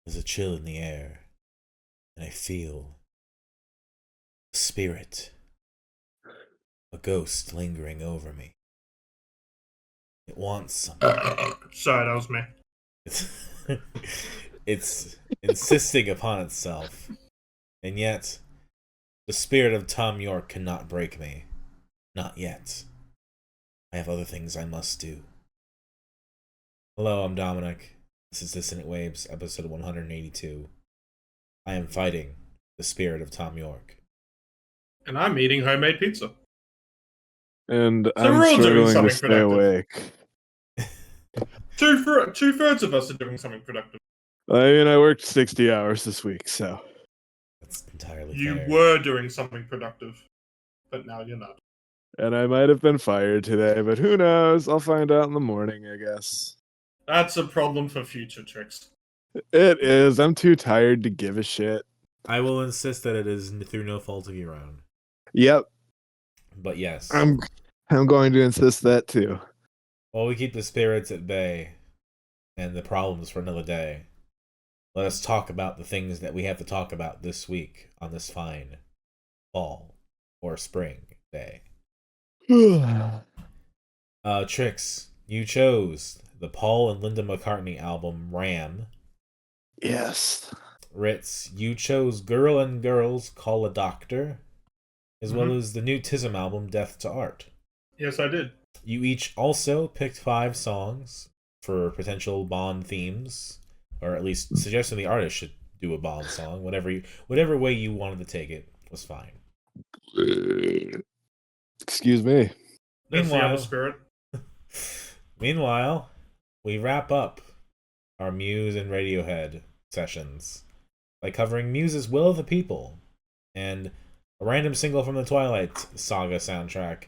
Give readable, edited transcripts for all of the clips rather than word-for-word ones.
There's a chill in the air, and I feel a spirit, a ghost lingering over me. It wants something. Sorry, that was me. It's insisting upon itself, and yet the spirit of Thom Yorke cannot break me. Not yet. I have other things I must do. Hello, I'm Dominic. This is Dissonant Waves, episode 182. I am fighting the spirit of Thom Yorke. And I'm eating homemade pizza. And So I'm we're all doing struggling to something stay productive. awake. Two-thirds of us are doing something productive. I mean, I worked 60 hours this week, so. That's entirely You fair. were doing something productive, but now you're not. And I might have been fired today, but who knows? I'll find out in the morning, I guess. That's a problem for future tricks. It is. I'm too tired to give a shit. I will insist that it is through no fault of your own. Yep, But yes, I'm going to insist that too. while we keep the spirits at bay and the problems for another day, let us talk about the things that we have to talk about this week on this fine fall or spring day. Trix, you chose the Paul and Linda McCartney album Ram. Yes. Ritz, you chose Girl and Girls Call a Doctor, as well as the new TISM album Death to Art. Yes, I did. You each also picked 5 songs for potential Bond themes, or at least suggesting the artist should do a Bond song. Whatever way you wanted to take it was fine. Excuse me. That's the Meanwhile- other spirit. Meanwhile, we wrap up our Muse and Radiohead sessions by covering Muse's Will of the People and a random single from the Twilight Saga soundtrack,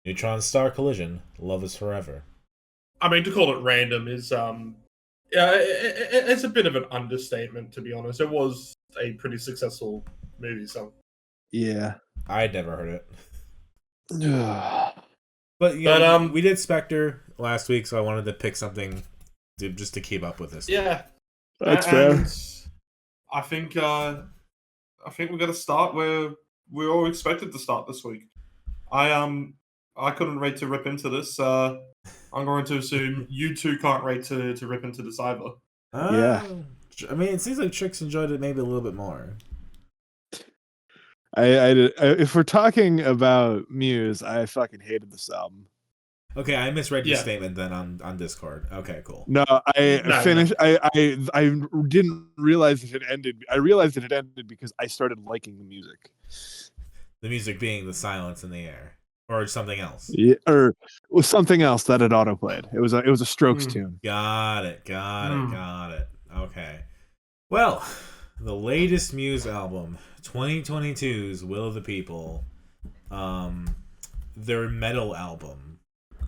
Neutron Star Collision, Love is Forever. I mean, to call it random is, it's a bit of an understatement, to be honest. It was a pretty successful movie song. Yeah. I'd never heard it. Yeah. But, we did Spectre last week, so I wanted to pick something just to keep up with this. Yeah. That's fair. I think we got to start where we all expected to start this week. I couldn't wait to rip into this. I'm going to assume you two can't wait to rip into this either. Yeah. I mean, it seems like Trix enjoyed it maybe a little bit more. If we're talking about Muse, I fucking hated this album. Okay, I misread your Yeah. statement then on Discord. Okay, cool. No, I finished. I didn't realize that it ended. I realized that it ended because I started liking the music. The music being the silence in the air, or something else. Yeah, or it was something else that had autoplayed. It was a Strokes tune. Got it. Okay. Well, the latest Muse album, 2022's Will of the People, their metal album,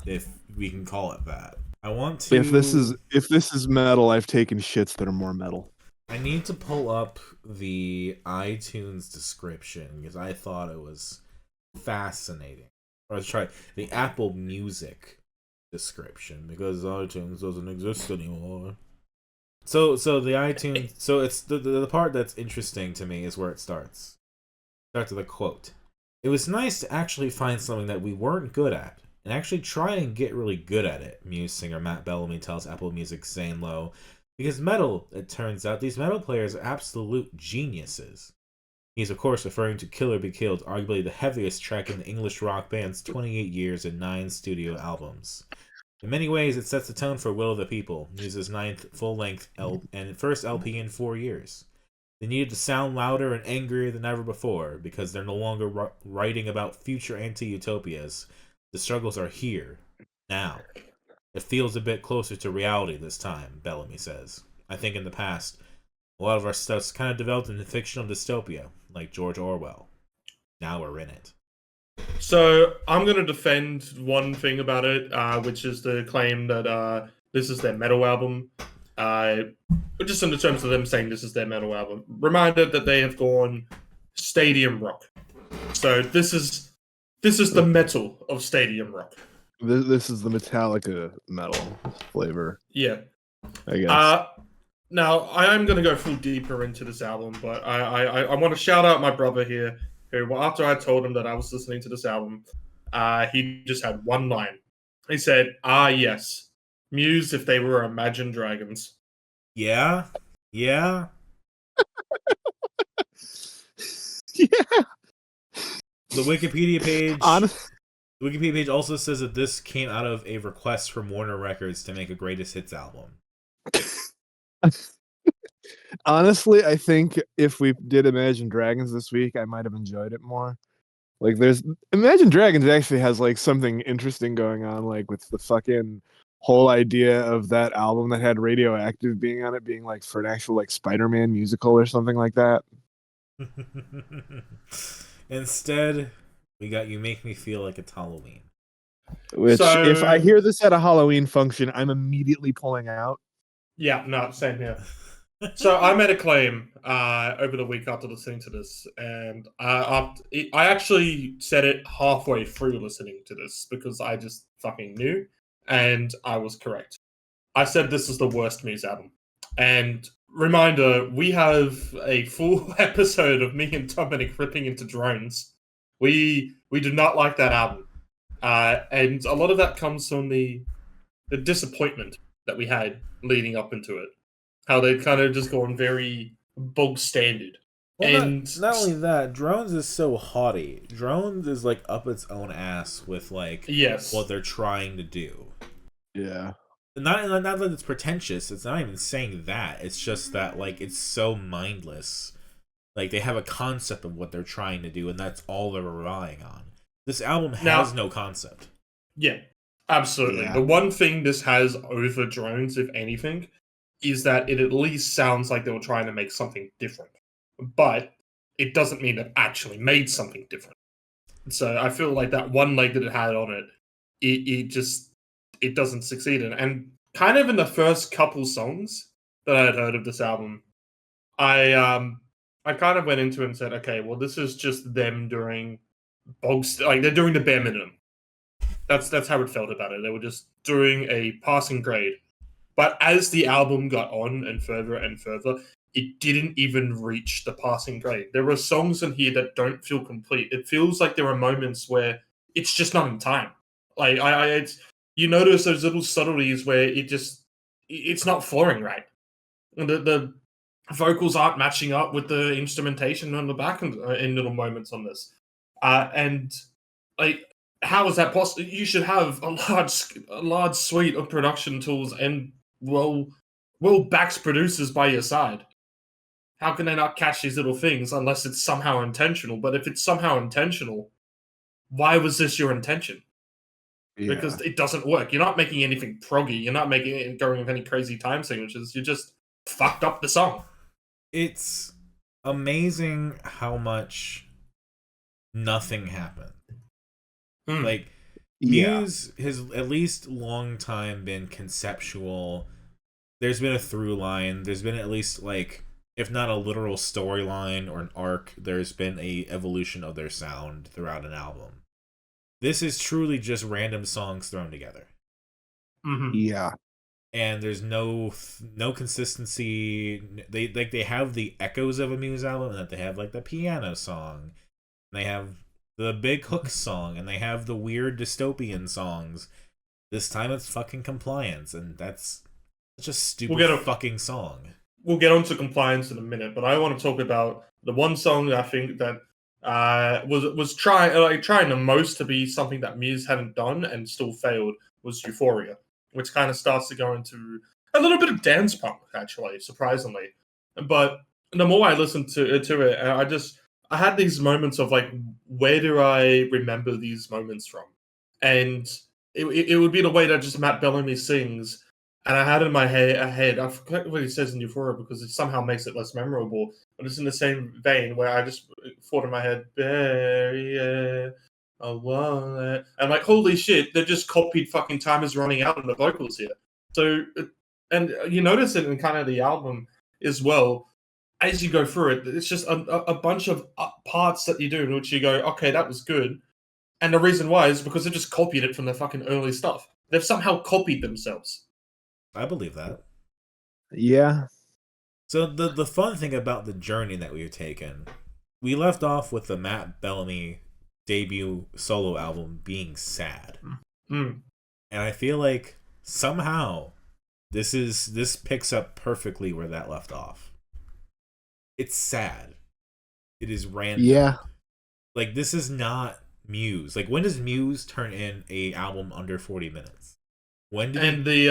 if we can call it that. I want to. If this is metal, I've taken shits that are more metal. I need to pull up the iTunes description because I thought it was fascinating. Or let's try the Apple Music description because iTunes doesn't exist anymore. So the iTunes, so it's the part that's interesting to me is where it starts. Starts with a quote. It was nice to actually find something that we weren't good at and actually try and get really good at it, Muse singer Matt Bellamy tells Apple Music's Zane Lowe. Because metal, it turns out, these metal players are absolute geniuses. He's of course referring to Kill or Be Killed, arguably the heaviest track in the English rock band's 28 years and 9 studio albums. In many ways, it sets the tone for Will of the People, Muse's 9th full-length and first LP in 4 years. They needed to sound louder and angrier than ever before, because they're no longer writing about future anti-utopias. The struggles are here, now. It feels a bit closer to reality this time, Bellamy says. I think in the past, a lot of our stuff's kind of developed into fictional dystopia, like George Orwell. Now we're in it. So I'm going to defend one thing about it, which is the claim that this is their metal album. Just in the terms of them saying this is their metal album. Reminded that they have gone stadium rock. So this is the metal of stadium rock. This is the Metallica metal flavor. Yeah. I guess. Now, I am going to go full deeper into this album, but I want to shout out my brother here, who, after I told him that I was listening to this album, he just had one line. He said, yes, Muse if they were Imagine Dragons. Yeah? Yeah? Yeah. The Wikipedia page... Honest- The Wikipedia page also says that this came out of a request from Warner Records to make a greatest hits album. Honestly, I think if we did Imagine Dragons this week, I might have enjoyed it more. Like, there's Imagine Dragons actually has like something interesting going on, like with the fucking whole idea of that album that had Radioactive being on it, being like for an actual like Spider-Man musical or something like that. Instead, we got You Make Me Feel Like It's Halloween. Which, So- if I hear this at a Halloween function, I'm immediately pulling out. Yeah, no, same here. So I made a claim over the week after listening to this, and I actually said it halfway through listening to this because I just fucking knew, and I was correct. I said this is the worst Muse album. And reminder, we have a full episode of me and Dominic ripping into drones. We do not like that album. And a lot of that comes from the disappointment that we had leading up into it. How they'd kind of just gone very bog standard. Well, And not only that, Drones is so haughty. Drones is like up its own ass with like yes, what they're trying to do. Yeah. Not that it's pretentious. It's not even saying that. It's just that like it's so mindless. Like they have a concept of what they're trying to do, and that's all they're relying on. This album has no concept. Yeah, absolutely. Yeah. The one thing this has over Drones, if anything, is that it at least sounds like they were trying to make something different. But it doesn't mean it actually made something different. So I feel like that one leg that it had on it, it doesn't succeed in. And kind of in the first couple songs that I had heard of this album, I kind of went into it and said, okay, well, this is just them doing like they're doing the bare minimum. That's how it felt about it. They were just doing a passing grade. But as the album got on and further, it didn't even reach the passing grade. There are songs in here that don't feel complete. It feels like there are moments where it's just not in time. Like you notice those little subtleties where it's not flowing right. And the vocals aren't matching up with the instrumentation on the back in little moments on this. And like, how is that possible? You should have a large suite of production tools and well-backed producers by your side. How can they not catch these little things unless it's somehow intentional? But if it's somehow intentional, why was this your intention? Yeah. Because it doesn't work. You're not making anything proggy. You're not making it going with any crazy time signatures. You just fucked up the song. It's amazing how much nothing happened. Like, Muse has at least long time been conceptual. There's been a through line. There's been at least, like, if not a literal storyline or an arc, there's been a evolution of their sound throughout an album. This is truly just random songs thrown together. Mm-hmm. Yeah. And there's no consistency. They have the echoes of a Muse album, and that they have like the piano song, and they have the big hook song, and they have the weird dystopian songs. This time it's fucking Compliance, and that's such a stupid fucking song. We'll get on to Compliance in a minute, but I want to talk about the one song that I think that was trying the most to be something that Muse hadn't done and still failed, was Euphoria, which kind of starts to go into a little bit of dance punk, actually, surprisingly. But the more I listened to it, I had these moments of like, where do I remember these moments from? And it would be the way that just Matt Bellamy sings. And I had in my head, I forget what he says in Euphoria because it somehow makes it less memorable. But it's in the same vein where I just thought in my head, Barry, I want it. And I'm like, holy shit, they just copied fucking Time Is Running Out on the vocals here. So, and you notice it in kind of the album as well. As you go through it, it's just a bunch of parts that you do in which you go, okay, that was good. And the reason why is because they just copied it from the fucking early stuff. They've somehow copied themselves. I believe that. Yeah. So the fun thing about the journey that we've taken, we left off with the Matt Bellamy debut solo album being sad. Mm. And I feel like somehow this picks up perfectly where that left off. It's sad. It is random. Yeah. Like, this is not Muse. Like, when does Muse turn in a album under 40 minutes? When did And the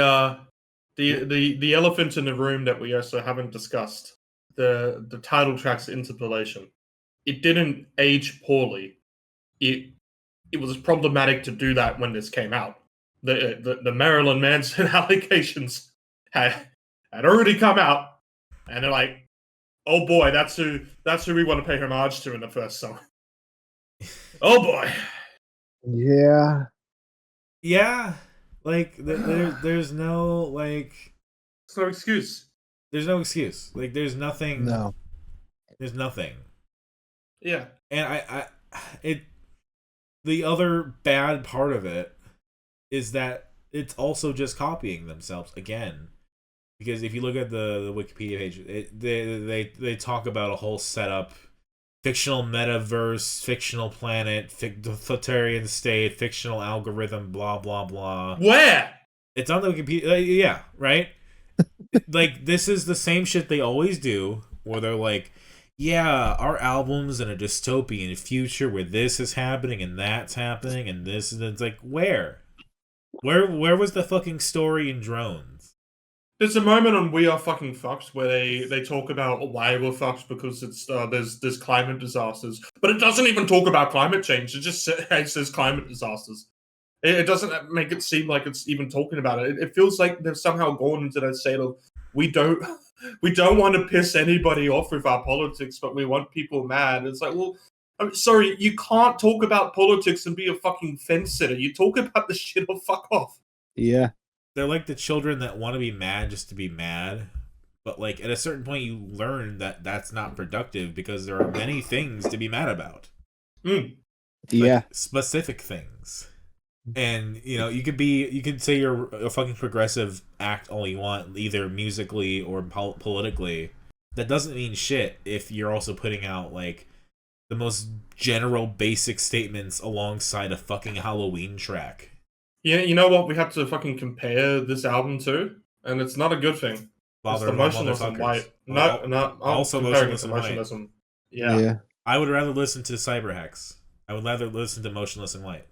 elephant in the room that we also haven't discussed, the title track's interpolation. It didn't age poorly. It was problematic to do that when this came out. The Marilyn Manson allegations had already come out, and they're like, oh boy, that's who we want to pay homage to in the first song. Oh boy. Yeah. Yeah. Like, there's no, like... There's no excuse. There's no excuse. Like, there's nothing... No. There's nothing. Yeah. And the other bad part of it is that it's also just copying themselves again. Because if you look at the Wikipedia page, they talk about a whole setup: fictional metaverse, fictional planet, totalitarian state, fictional algorithm, blah blah blah. Where? It's on the Wikipedia. Yeah, right. Like, this is the same shit they always do, where they're like, yeah, our album's in a dystopian future where this is happening and that's happening and this, and it's like, where was the fucking story in Drones? There's a moment on We Are Fucking Fucked where they talk about why we're fucked because it's there's climate disasters, but it doesn't even talk about climate change. It just says climate disasters. It doesn't make it seem like it's even talking about it. It feels like they've somehow gone into that state of we don't want to piss anybody off with our politics, but we want people mad. It's like, well, I'm sorry, you can't talk about politics and be a fucking fence sitter. You talk about the shit or fuck off. Yeah. They're like the children that want to be mad just to be mad. But, like, at a certain point you learn that that's not productive because there are many things to be mad about. Mm. Yeah. Like, specific things. And, you know, you could say you're a fucking progressive act all you want, either musically or politically. That doesn't mean shit if you're also putting out, like, the most general basic statements alongside a fucking Halloween track. Yeah, you know what we have to fucking compare this album to? And it's not a good thing. It's the Motionless in White. No, also Motionless in White. Yeah. I would rather listen to Cyberhex. I would rather listen to Motionless in White.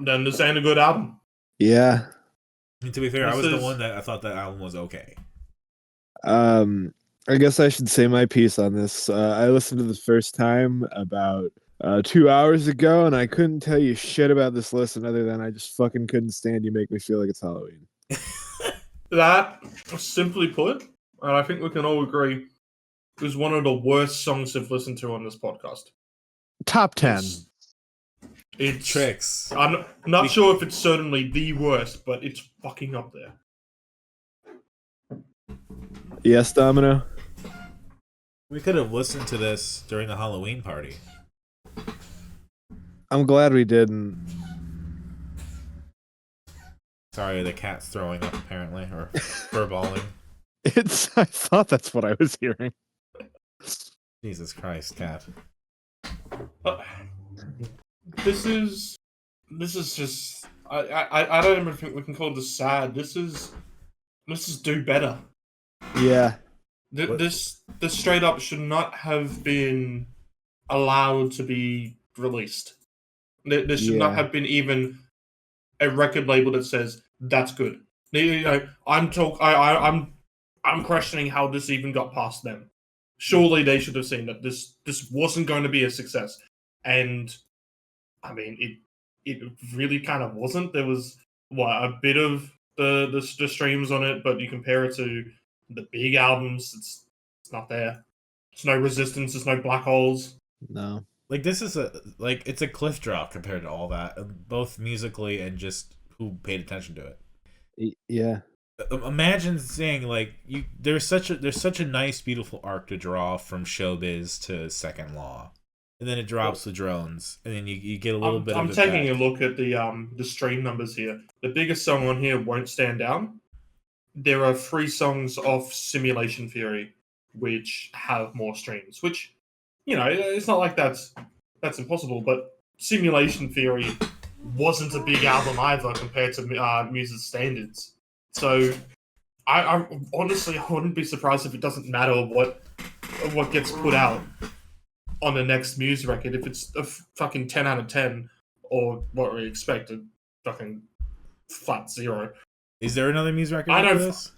Then this ain't a good album. Yeah. I mean, to be fair, I was the one that I thought that album was okay. I guess I should say my piece on this. I listened to this first time about 2 hours ago, and I couldn't tell you shit about this listen other than I just fucking couldn't stand You Make Me Feel Like It's Halloween. That, simply put, and I think we can all agree, is one of the worst songs I've listened to on this podcast. Top 10. It's tricks. I'm not sure if it's certainly the worst, but it's fucking up there. Yes, Domino? We could have listened to this during the Halloween party. I'm glad we didn't. Sorry, the cat's throwing up apparently, or furballing. I thought that's what I was hearing. Jesus Christ, cat. This is just I don't even think we can call this sad. This is do better. Yeah. This straight up should not have been allowed to be released. There should not have been even a record label that says that's good. You know, I'm questioning how this even got past them. Surely they should have seen that this wasn't going to be a success. And I mean, it really kind of wasn't. There was a bit of the streams on it, but you compare it to the big albums, it's not there. There's no Resistance. There's no Black Holes. No. Like, this is it's a cliff drop compared to all that, both musically and just who paid attention to it. Yeah. Imagine saying, like, there's such a nice, beautiful arc to draw from Showbiz to Second Law, and then it drops the Drones, and then you get a little bit. I'm of taking a look at the stream numbers here. The biggest song on here, Won't Stand Down, there are 3 songs off Simulation Theory which have more streams, which, it's not like that's impossible, but Simulation Theory wasn't a big album either compared to Muse's standards. So I honestly, I wouldn't be surprised if it doesn't matter what gets put out on the next Muse record. If it's a fucking 10 out of 10, or what we expect, a fucking flat 0. Is there another Muse record after this?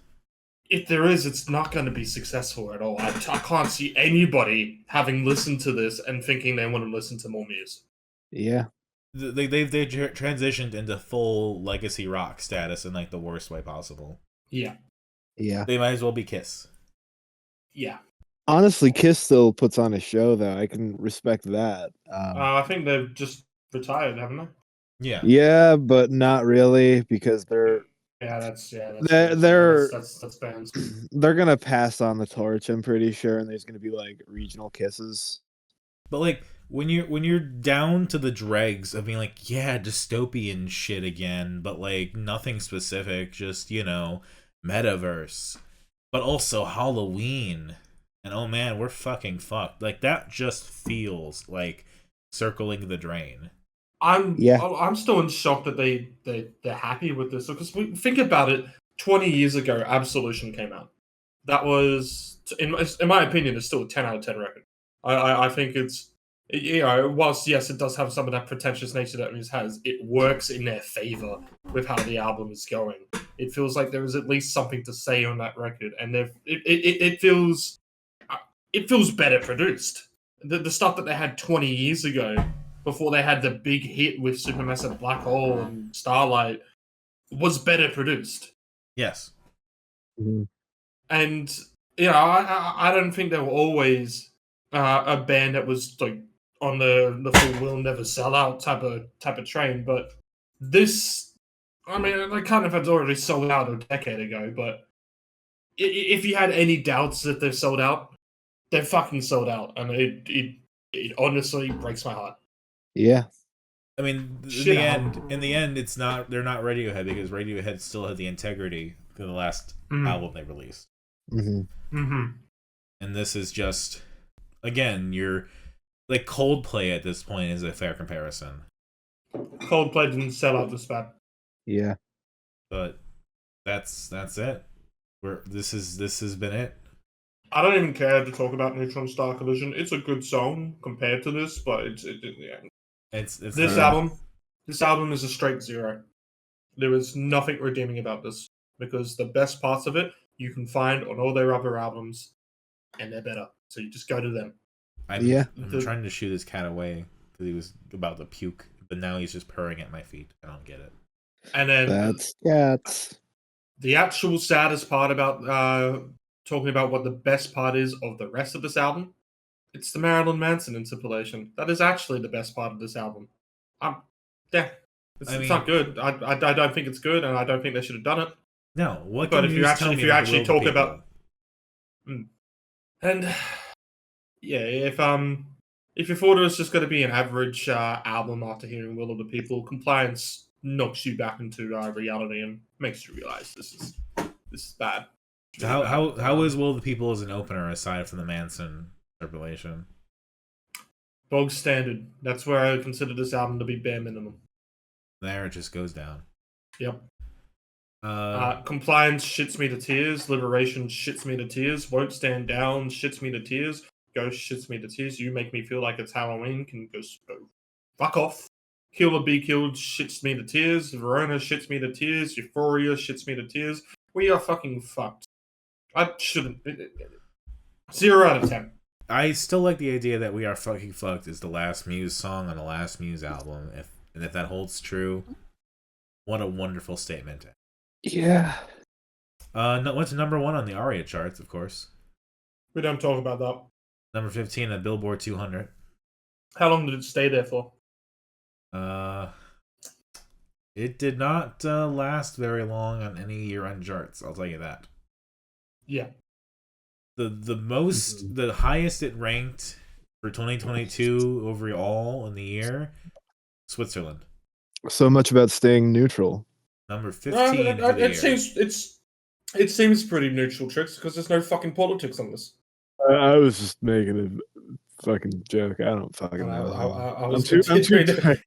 If there is, it's not going to be successful at all. I can't see anybody having listened to this and thinking they want to listen to more Muse. Yeah. They've transitioned into full legacy rock status in like the worst way possible. Yeah. Yeah. They might as well be Kiss. Yeah. Honestly, Kiss still puts on a show, though. I can respect that. I think they've just retired, haven't they? Yeah. Yeah, but not really, because they're that's bands. They're gonna pass on the torch, I'm pretty sure, and there's gonna be like regional Kisses. But like when you're down to the dregs of being like, yeah, dystopian shit again, but like nothing specific, just metaverse, but also Halloween, and oh man, we're fucking fucked. Like that just feels like circling the drain. I'm still in shock that they're happy with this, because think about it. 20 years ago, Absolution came out. That was, in my opinion, it's still a 10 out of 10 record. I think it's, whilst yes, it does have some of that pretentious nature that Muse has, it works in their favor with how the album is going. It feels like there is at least something to say on that record, and it feels better produced. The stuff that they had 20 years ago, before they had the big hit with Supermassive Black Hole and Starlight, was better produced. Yes. Mm-hmm. And I don't think they were always a band that was like on the full will never sell out type of train, but this, I mean, they kind of had already sold out a decade ago, but if you had any doubts that they've sold out, they're fucking sold out, and it honestly breaks my heart. Yeah. I mean, in the end, it's not. They're not Radiohead, because Radiohead still had the integrity to the last album they released. Mm-hmm. Mm-hmm. And this is just, again, you're like Coldplay at this point is a fair comparison. Coldplay didn't sell out this bad. Yeah. But that's it. This has been it. I don't even care to talk about Neutron Star Collision. It's a good song compared to this, but it's this album. This album is a straight 0. There is nothing redeeming about this, because the best parts of it you can find on all their other albums, and they're better. So you just go to them. I'm trying to shoo this cat away because he was about to puke, but now he's just purring at my feet. I don't get it. And then that's cats. The actual saddest part about talking about what the best part is of the rest of this album, it's the Marilyn Manson interpolation. That is actually the best part of this album. It's not good. I don't think it's good, and I don't think they should have done it. No, what? But if you actually talk about, and yeah, if you thought it was just going to be an average album after hearing Will of the People, Compliance knocks you back into reality and makes you realize this is bad. How is Will of the People as an opener aside from the Manson interpolation? Bog standard. That's where I consider this album to be bare minimum. There it just goes down. Yep. Compliance shits me to tears. Liberation shits me to tears. Won't stand down shits me to tears. Ghost shits me to tears. You make me feel like it's Halloween. Can go fuck off. Kill or be killed shits me to tears. Verona shits me to tears. Euphoria shits me to tears. We are fucking fucked. I shouldn't. 0 out of 10. I still like the idea that We Are Fucking Fucked is the last Muse song on the last Muse album. If that holds true, what a wonderful statement. Yeah. Went to number 1 on the ARIA charts, of course. We don't talk about that. Number 15 on Billboard 200. How long did it stay there for? It did not last very long on any year-end charts. I'll tell you that. Yeah. The highest it ranked for 2022 overall in the year, Switzerland. So much about staying neutral. Number 15 for the year. It's It seems pretty neutral, Tricks, because there's no fucking politics on this. I was just making a fucking joke. I don't fucking And know. I I'm was too continuing to-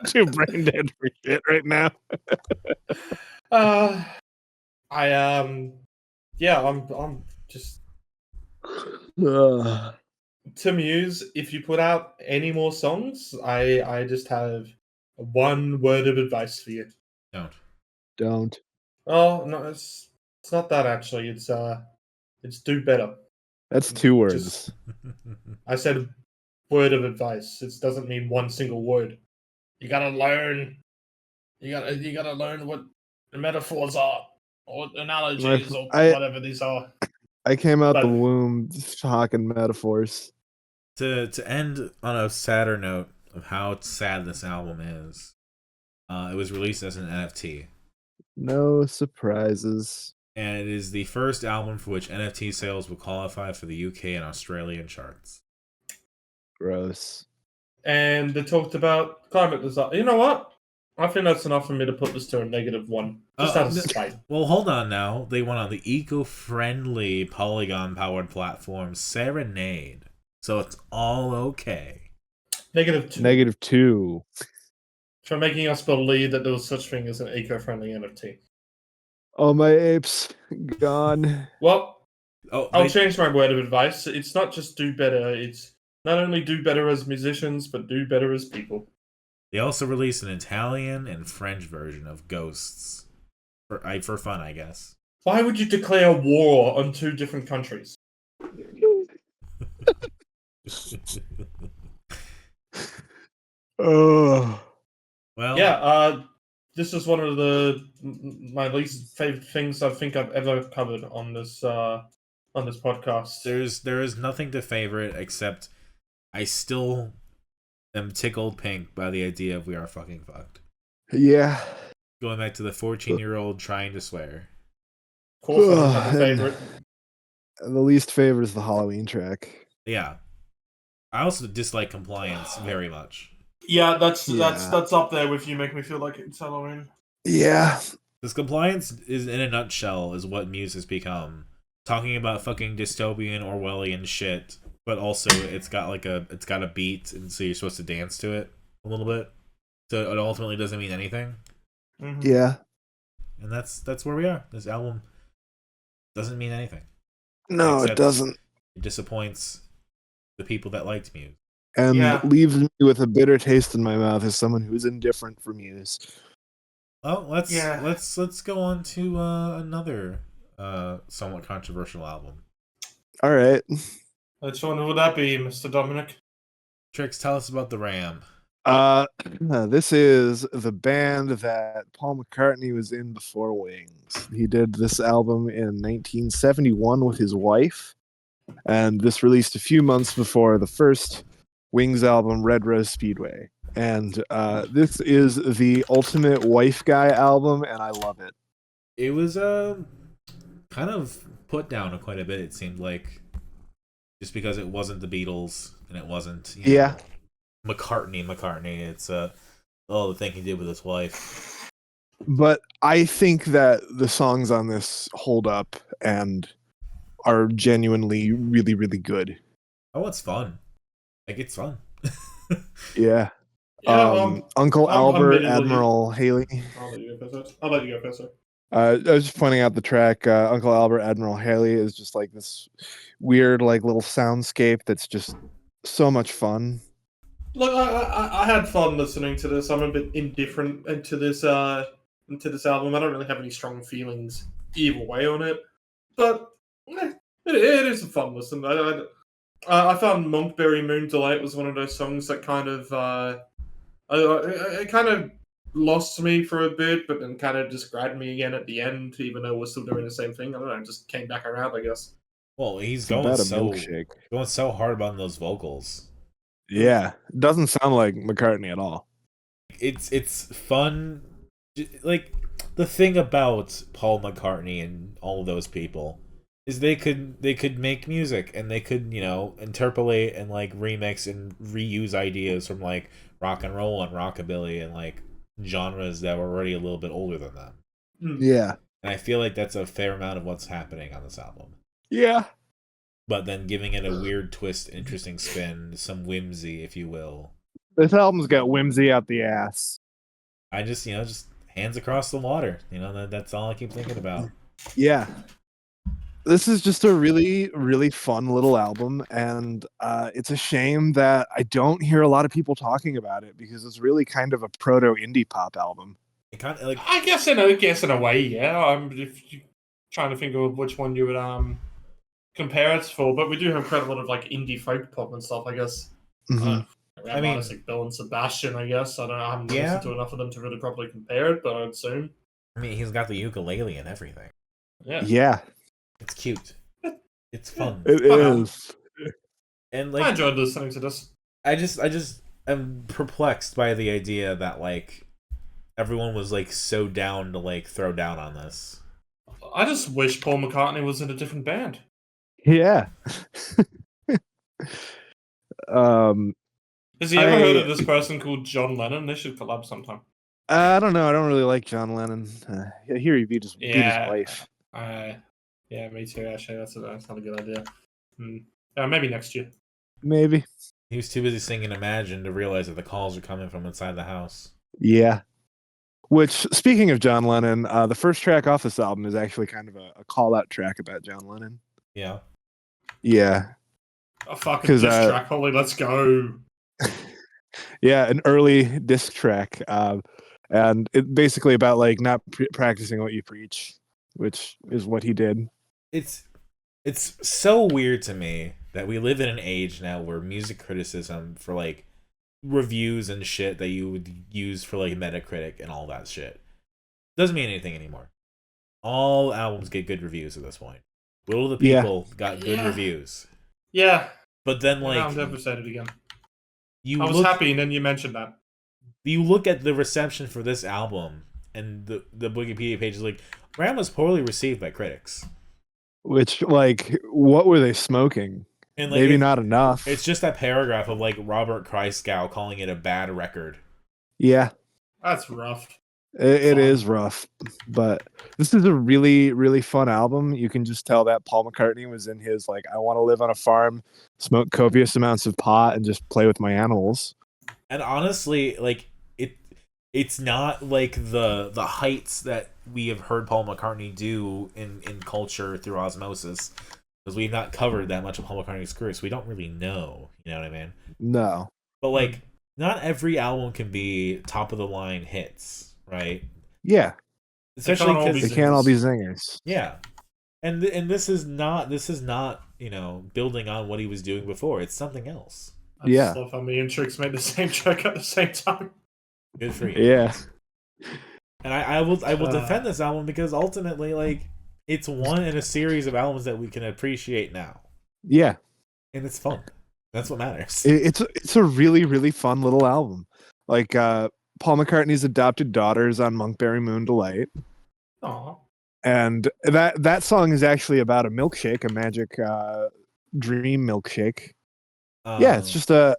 too brain dead for shit right now. Yeah, I'm just Ugh. to Muse. If you put out any more songs, I just have one word of advice for you. Don't. Oh no, it's not that actually. It's do better. That's 2 words. Just I said word of advice. It doesn't mean one single word. You gotta learn. You gotta learn what the metaphors are, or analogies, or whatever these are. I came out But- the womb talking metaphors. To end on a sadder note of how sad this album is, it was released as an NFT. No surprises. And it is the first album for which NFT sales will qualify for the UK and Australian charts. Gross. And they talked about climate disaster. You know what? I think that's enough for me to put this to a -1. Just out of spite. Well, hold on now. They went on the eco-friendly Polygon-powered platform Serenade. So it's all okay. -2. -2. For making us believe that there was such thing as an eco-friendly NFT. Oh, my apes. Gone. Well, Oh, I'll change my word of advice. It's not just do better. It's not only do better as musicians, but do better as people. They also released an Italian and French version of Ghosts. For fun, I guess. Why would you declare war on 2 different countries? Oh. Well, Yeah, this is one of my least favorite things I think I've ever covered on this podcast. there is nothing to favorite except I still am tickled pink by the idea of We Are Fucking Fucked. Yeah. Going back to the 14-year-old trying to swear. Of course, I don't have a favorite. The least favorite is the Halloween track. Yeah. I also dislike Compliance very much. Yeah, that's up there with You Make Me Feel Like It's Halloween. Yeah. This Compliance is, in a nutshell, is what Muse has become. Talking about fucking dystopian Orwellian shit, but also it's got a beat, and so you're supposed to dance to it a little bit. So it ultimately doesn't mean anything. Mm-hmm. Yeah. And that's where we are. This album doesn't mean anything. No, Except it doesn't. It disappoints the people that liked Muse. And leaves me with a bitter taste in my mouth as someone who's indifferent for Muse. Well, let's go on to another somewhat controversial album. All right. Which one would that be, Mr. Dominic? Trix, tell us about the Ram. This is the band that Paul McCartney was in before Wings. He did this album in 1971 with his wife, and this released a few months before the first Wings album, Red Rose Speedway. And this is the ultimate wife guy album, and I love it. It was kind of put down quite a bit, it seemed like, just because it wasn't the Beatles and it wasn't McCartney. It's the thing he did with his wife. But I think that the songs on this hold up and are genuinely really, really good. Oh, it's fun. Like, it's fun. Yeah. Yeah, Uncle I'm Albert, admittedly- Admiral Haley. I'll let you go first. I'll let you go first, sir. I was just pointing out the track Uncle Albert, Admiral Haley is just like this weird, like little soundscape that's just so much fun. Look, I had fun listening to this. I'm a bit indifferent into this album. I don't really have any strong feelings either way on it, but it is a fun listen. I found Monkberry Moon Delight was one of those songs that kind of it kind of lost me for a bit, but then kind of just grabbed me again at the end, even though we're still doing the same thing. I don't know, just came back around, I guess. Well, he's It's going about a so milkshake. hard about those vocals. Yeah, it doesn't sound like McCartney at all. It's fun. Like, the thing about Paul McCartney and all of those people is they could make music, and they could, interpolate and like remix and reuse ideas from like rock and roll and rockabilly and like genres that were already a little bit older than them. Yeah. And I feel like that's a fair amount of what's happening on this album. Yeah. But then giving it a weird twist, interesting spin, some whimsy, if you will. This album's got whimsy out the ass. I just, just hands across the water. That's all I keep thinking about. Yeah. This is just a really, really fun little album, and it's a shame that I don't hear a lot of people talking about it because it's really kind of a proto indie pop album. It kind of like I guess in a way, yeah. If you're trying to think of which one you would compare it for, but we do have quite a lot of like indie folk pop and stuff, I guess. Mhm. I mean, like Bill and Sebastian, I guess. I don't know. I haven't listened to enough of them to really properly compare it, but I'd assume. I mean, he's got the ukulele and everything. Yeah. It's cute. It's fun. It is. And I enjoyed listening to this. I just am perplexed by the idea that like everyone was like so down to like throw down on this. I just wish Paul McCartney was in a different band. Yeah. Has he ever heard of this person called John Lennon? They should collab sometime. I don't know. I don't really like John Lennon. I hear he beat his wife. Yeah, me too. Actually, that's not a good idea. Maybe next year. Maybe. He was too busy singing Imagine to realize that the calls are coming from inside the house. Yeah. Which, speaking of John Lennon, the first track off this album is actually kind of a call-out track about John Lennon. Yeah. Yeah. A fucking diss track, holy, let's go. Yeah, an early disc track. And it's basically about like not practicing what you preach, which is what he did. It's so weird to me that we live in an age now where music criticism for like reviews and shit that you would use for like Metacritic and all that shit doesn't mean anything anymore. All albums get good reviews at this point. Will of the People got good reviews. Yeah. But then like I've never said it again. I was happy and then you mentioned that. You look at the reception for this album and the Wikipedia page is like Ram was poorly received by critics. Which, like, what were they smoking? And like, maybe not enough. It's just that paragraph of like Robert Christgau calling it a bad record. Yeah. That's rough. It is rough, but this is a really, really fun album. You can just tell that Paul McCartney was in his, like, I want to live on a farm, smoke copious amounts of pot, and just play with my animals. And honestly, like, it's not like the heights that we have heard Paul McCartney do in culture through osmosis, because we've not covered that much of Paul McCartney's career, so we don't really know, you know what I mean? No. But, like, not every album can be top-of-the-line hits, right? Yeah. Especially because they can't all be zingers. Yeah. And this is not, you know, building on what he was doing before. It's something else. I just love how me and Trix made the same track at the same time. Good for you. Yeah. And I will defend this album because ultimately, like, it's one in a series of albums that we can appreciate now. Yeah. And it's fun. That's what matters. It's a really, really fun little album. Like, Paul McCartney's adopted daughter is on Monkberry Moon Delight. Aww. And that song is actually about a milkshake, a magic dream milkshake. Yeah, it's just a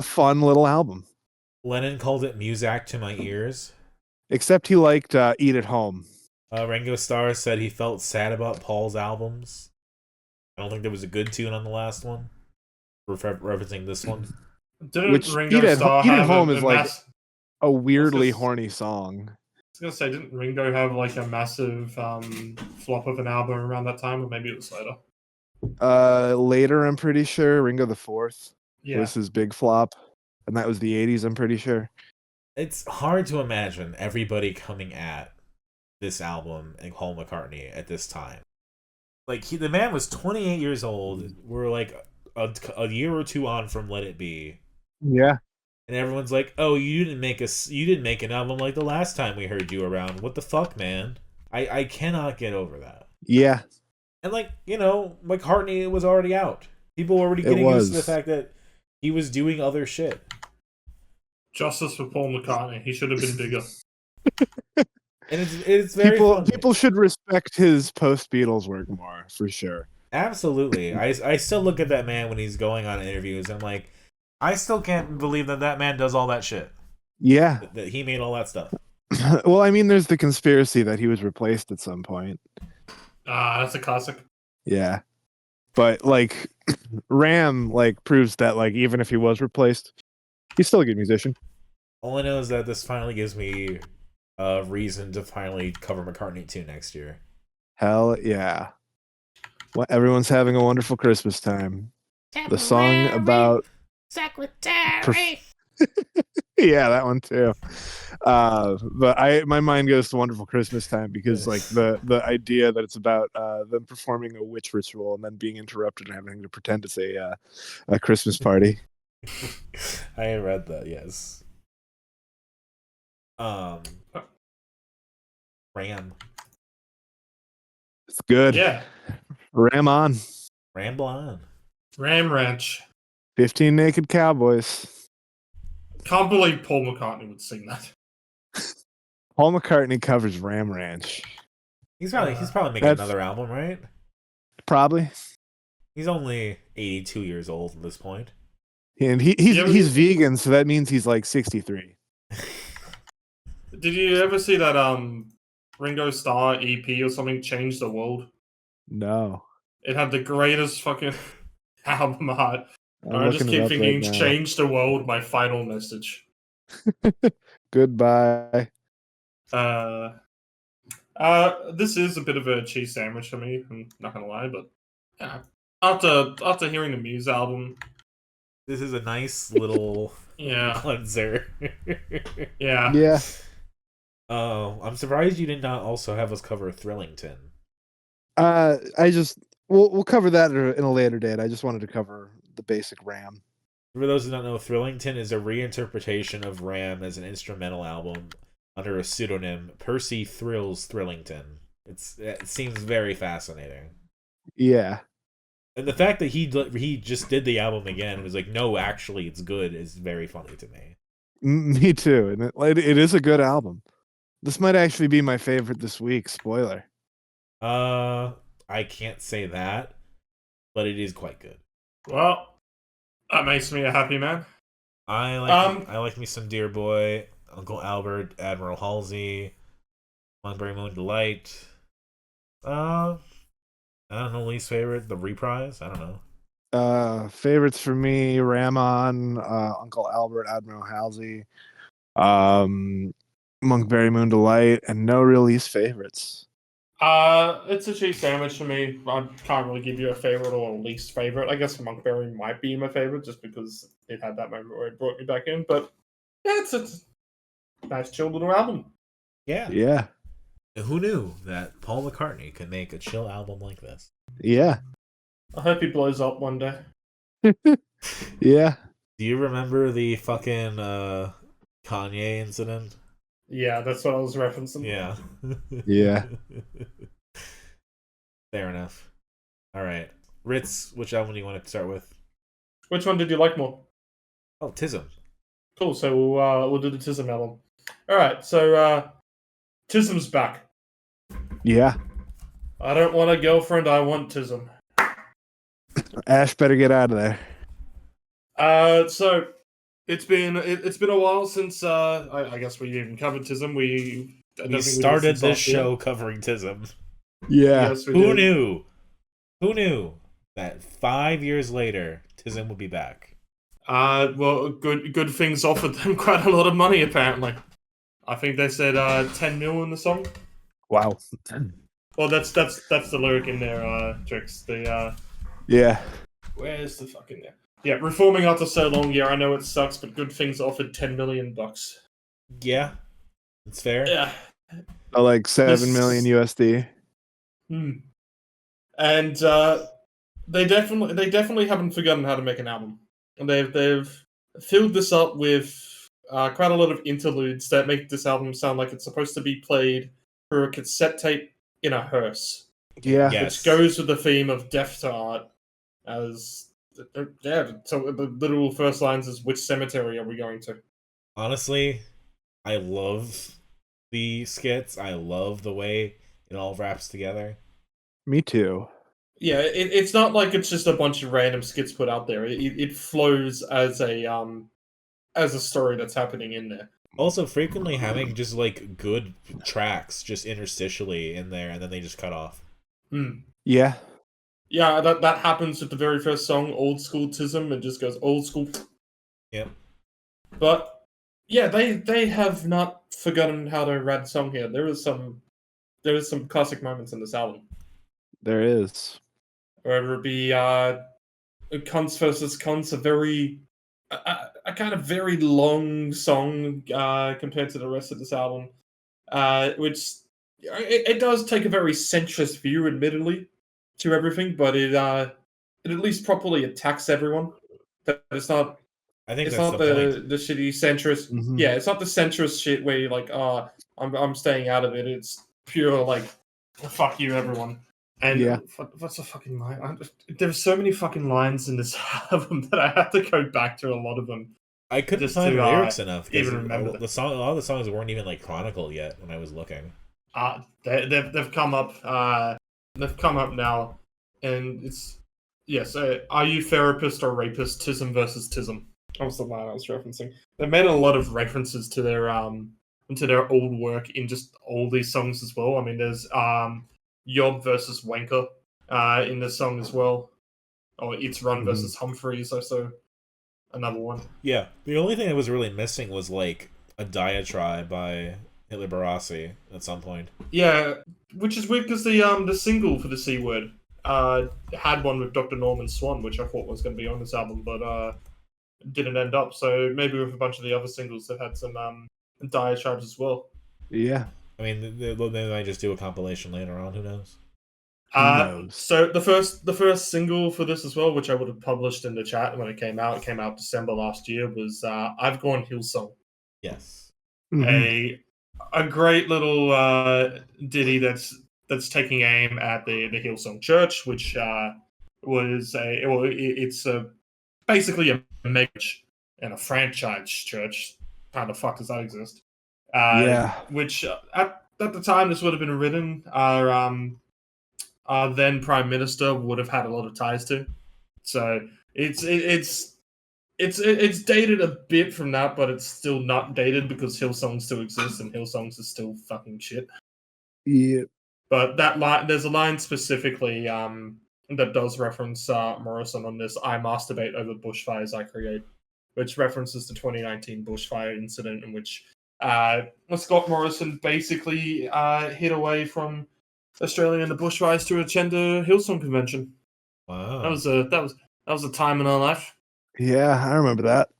fun little album. Lennon called it Muzak to my ears. Except he liked Eat at Home. Ringo Starr said he felt sad about Paul's albums. I don't think there was a good tune on the last one. Referencing this one. Didn't Ringo Starr Eat have at Home is like a weirdly just, horny song. I was gonna say, didn't Ringo have like a massive flop of an album around that time, or maybe it was later? Later, I'm pretty sure. Ringo the Fourth was his big flop, and that was the 80s, I'm pretty sure. It's hard to imagine everybody coming at this album and Paul McCartney at this time. Like, the man was 28 years old. We're like a year or two on from Let It Be. Yeah. And everyone's like, "Oh, you didn't make an album like the last time we heard you around. What the fuck, man?" I cannot get over that. Yeah. And like, you know, McCartney was already out. People were already getting used to the fact that he was doing other shit. Justice for Paul McCartney. He should have been bigger. And it's very people should respect his post Beatles work more, for sure. Absolutely. I still look at that man when he's going on interviews and I'm like, I still can't believe that man does all that shit. Yeah. That he made all that stuff. Well, I mean, there's the conspiracy that he was replaced at some point. That's a classic. Yeah, but like Ram like proves that like even if he was replaced, he's still a good musician. All I know is that this finally gives me a reason to finally cover McCartney 2 next year. Hell yeah! Well, everyone's having a wonderful Christmas time. The song about Secretary. yeah, that one too. But my mind goes to Wonderful Christmas Time because like the idea that it's about them performing a witch ritual and then being interrupted and having to pretend it's a Christmas party. I read that, yes. Ram. It's good. Yeah. Ram on. Ramble on. Ram Ranch. 15 Naked Cowboys. Can't believe Paul McCartney would sing that. Paul McCartney covers Ram Ranch. He's probably making That's- another album, right? Probably. He's only 82 years old at this point. And Yeah, but- he's vegan, so that means he's like 63. Did you ever see that Ringo Starr EP or something, Change the World? No. It had the greatest fucking album art. I'm I just looking it keep up thinking, right now. change the world, my final message. Goodbye. This is a bit of a cheese sandwich for me, I'm not gonna lie, but yeah. After hearing the Muse album, This is a nice little yeah, cleanser. yeah. Yeah. Oh, I'm surprised you did not also have us cover Thrillington. We'll cover that in a later date. I just wanted to cover the basic Ram. For those who don't know, Thrillington is a reinterpretation of Ram as an instrumental album under a pseudonym, Percy Thrills Thrillington. It seems very fascinating. Yeah. And the fact that he just did the album again and was like, no, actually, it's good, is very funny to me. Me too. And it is a good album. This might actually be my favorite this week. Spoiler. I can't say that, but it is quite good. Well, that makes me a happy man. I like me some Dear Boy, Uncle Albert, Admiral Halsey, Monkberry Moon Delight. I don't know, least favorite, the Reprise. I don't know. Favorites for me: Ramon, Uncle Albert, Admiral Halsey, Monkberry Moon Delight, and no real least favorites. It's a cheese sandwich for me. I can't really give you a favorite or a least favorite. I guess Monkberry might be my favorite just because it had that moment where it brought me back in. But yeah, it's a nice chill little album. Yeah. Yeah. Who knew that Paul McCartney could make a chill album like this? Yeah. I hope he blows up one day. Yeah. Do you remember the fucking Kanye incident? Yeah, that's what I was referencing. Yeah. Yeah. Fair enough. All right. Ritz, which album do you want to start with? Which one did you like more? Oh, TISM. Cool. So we'll do the TISM album. All right. So TISM's back. Yeah. I don't want a girlfriend. I want TISM. Ash better get out of there. So it's been a while since I guess we even covered TISM. We did started since this last year. show covering TISM. Yeah. Yes, we Who did. knew? Who knew that 5 years later TISM would be back? Well, good things offered them quite a lot of money apparently. I think they said 10 mil in the song. Wow. Well, that's the lyric in there, Trix. Yeah. Where's the fucking there? Yeah, reforming after so long. Yeah, I know it sucks, but good things offered $10 million. Yeah. It's fair. Yeah. Like 7 This- million USD. And they definitely haven't forgotten how to make an album, and they've filled this up with quite a lot of interludes that make this album sound like it's supposed to be played through a cassette tape in a hearse. Yeah. Yes. Which goes with the theme of death to art. As yeah, so the literal first lines is, "Which cemetery are we going to?" Honestly, I love the skits. I love the way it all wraps together. Me too. Yeah, it's not like it's just a bunch of random skits put out there. It flows as a story that's happening in there. Also, frequently having just like good tracks just interstitially in there, and then they just cut off. Yeah. Yeah, that happens with the very first song, Old School TISM. It just goes old school. Yep. But yeah, they have not forgotten how to write a song here. There is some classic moments in this album. There is. Whether it be Cunts versus Cunts, a kind of very long song compared to the rest of this album, which it does take a very centrist view, admittedly, to everything, but it at least properly attacks everyone. That it's not. I think It's that's not the point. the shitty centrist. Mhm. Yeah, it's not the centrist shit where you're like, I'm staying out of it. It's pure like, fuck you, everyone. And Yeah. what's the fucking line? There's so many fucking lines in this album that I have to go back to a lot of them. I couldn't Just find to, lyrics enough because even remember the song. A lot of the songs weren't even like chronicled yet when I was looking. They've come up. They've come up now, and it's yes. Are you therapist or rapist? TISM versus TISM. That was the line I was referencing. They made a lot of references to their old work in just all these songs as well. I mean, there's Yob versus Wanker in this song as well, or It's Run versus Humphreys, also another one. Yeah, the only thing that was really missing was like a diatribe by Hitler Barassi at some point. Yeah, which is weird because the single for the C Word had one with Dr. Norman Swan, which I thought was going to be on this album, but didn't end up. So maybe with a bunch of the other singles, they've had some diatribes as well. Yeah. I mean, they might just do a compilation later on. Who knows? So the first single for this as well, which I would have published in the chat when it came out December last year, was "I've Gone Hillsong." Yes. Mhm. A great little ditty that's taking aim at the Hillsong Church, which it's basically a mega church and a franchise church. How the fuck does that exist? Yeah. Which at the time this would have been written, our then Prime Minister would have had a lot of ties to. So it's dated a bit from that, but it's still not dated because Hillsong still exists and Hillsongs is still fucking shit. Yeah. But that line, there's a line specifically that does reference Morrison on this. I masturbate over bushfires I create, which references the 2019 bushfire incident in which Scott Morrison basically hid away from Australia and the bushfires to attend a Hillsong convention. Wow. That was a time in our life. Yeah, I remember that.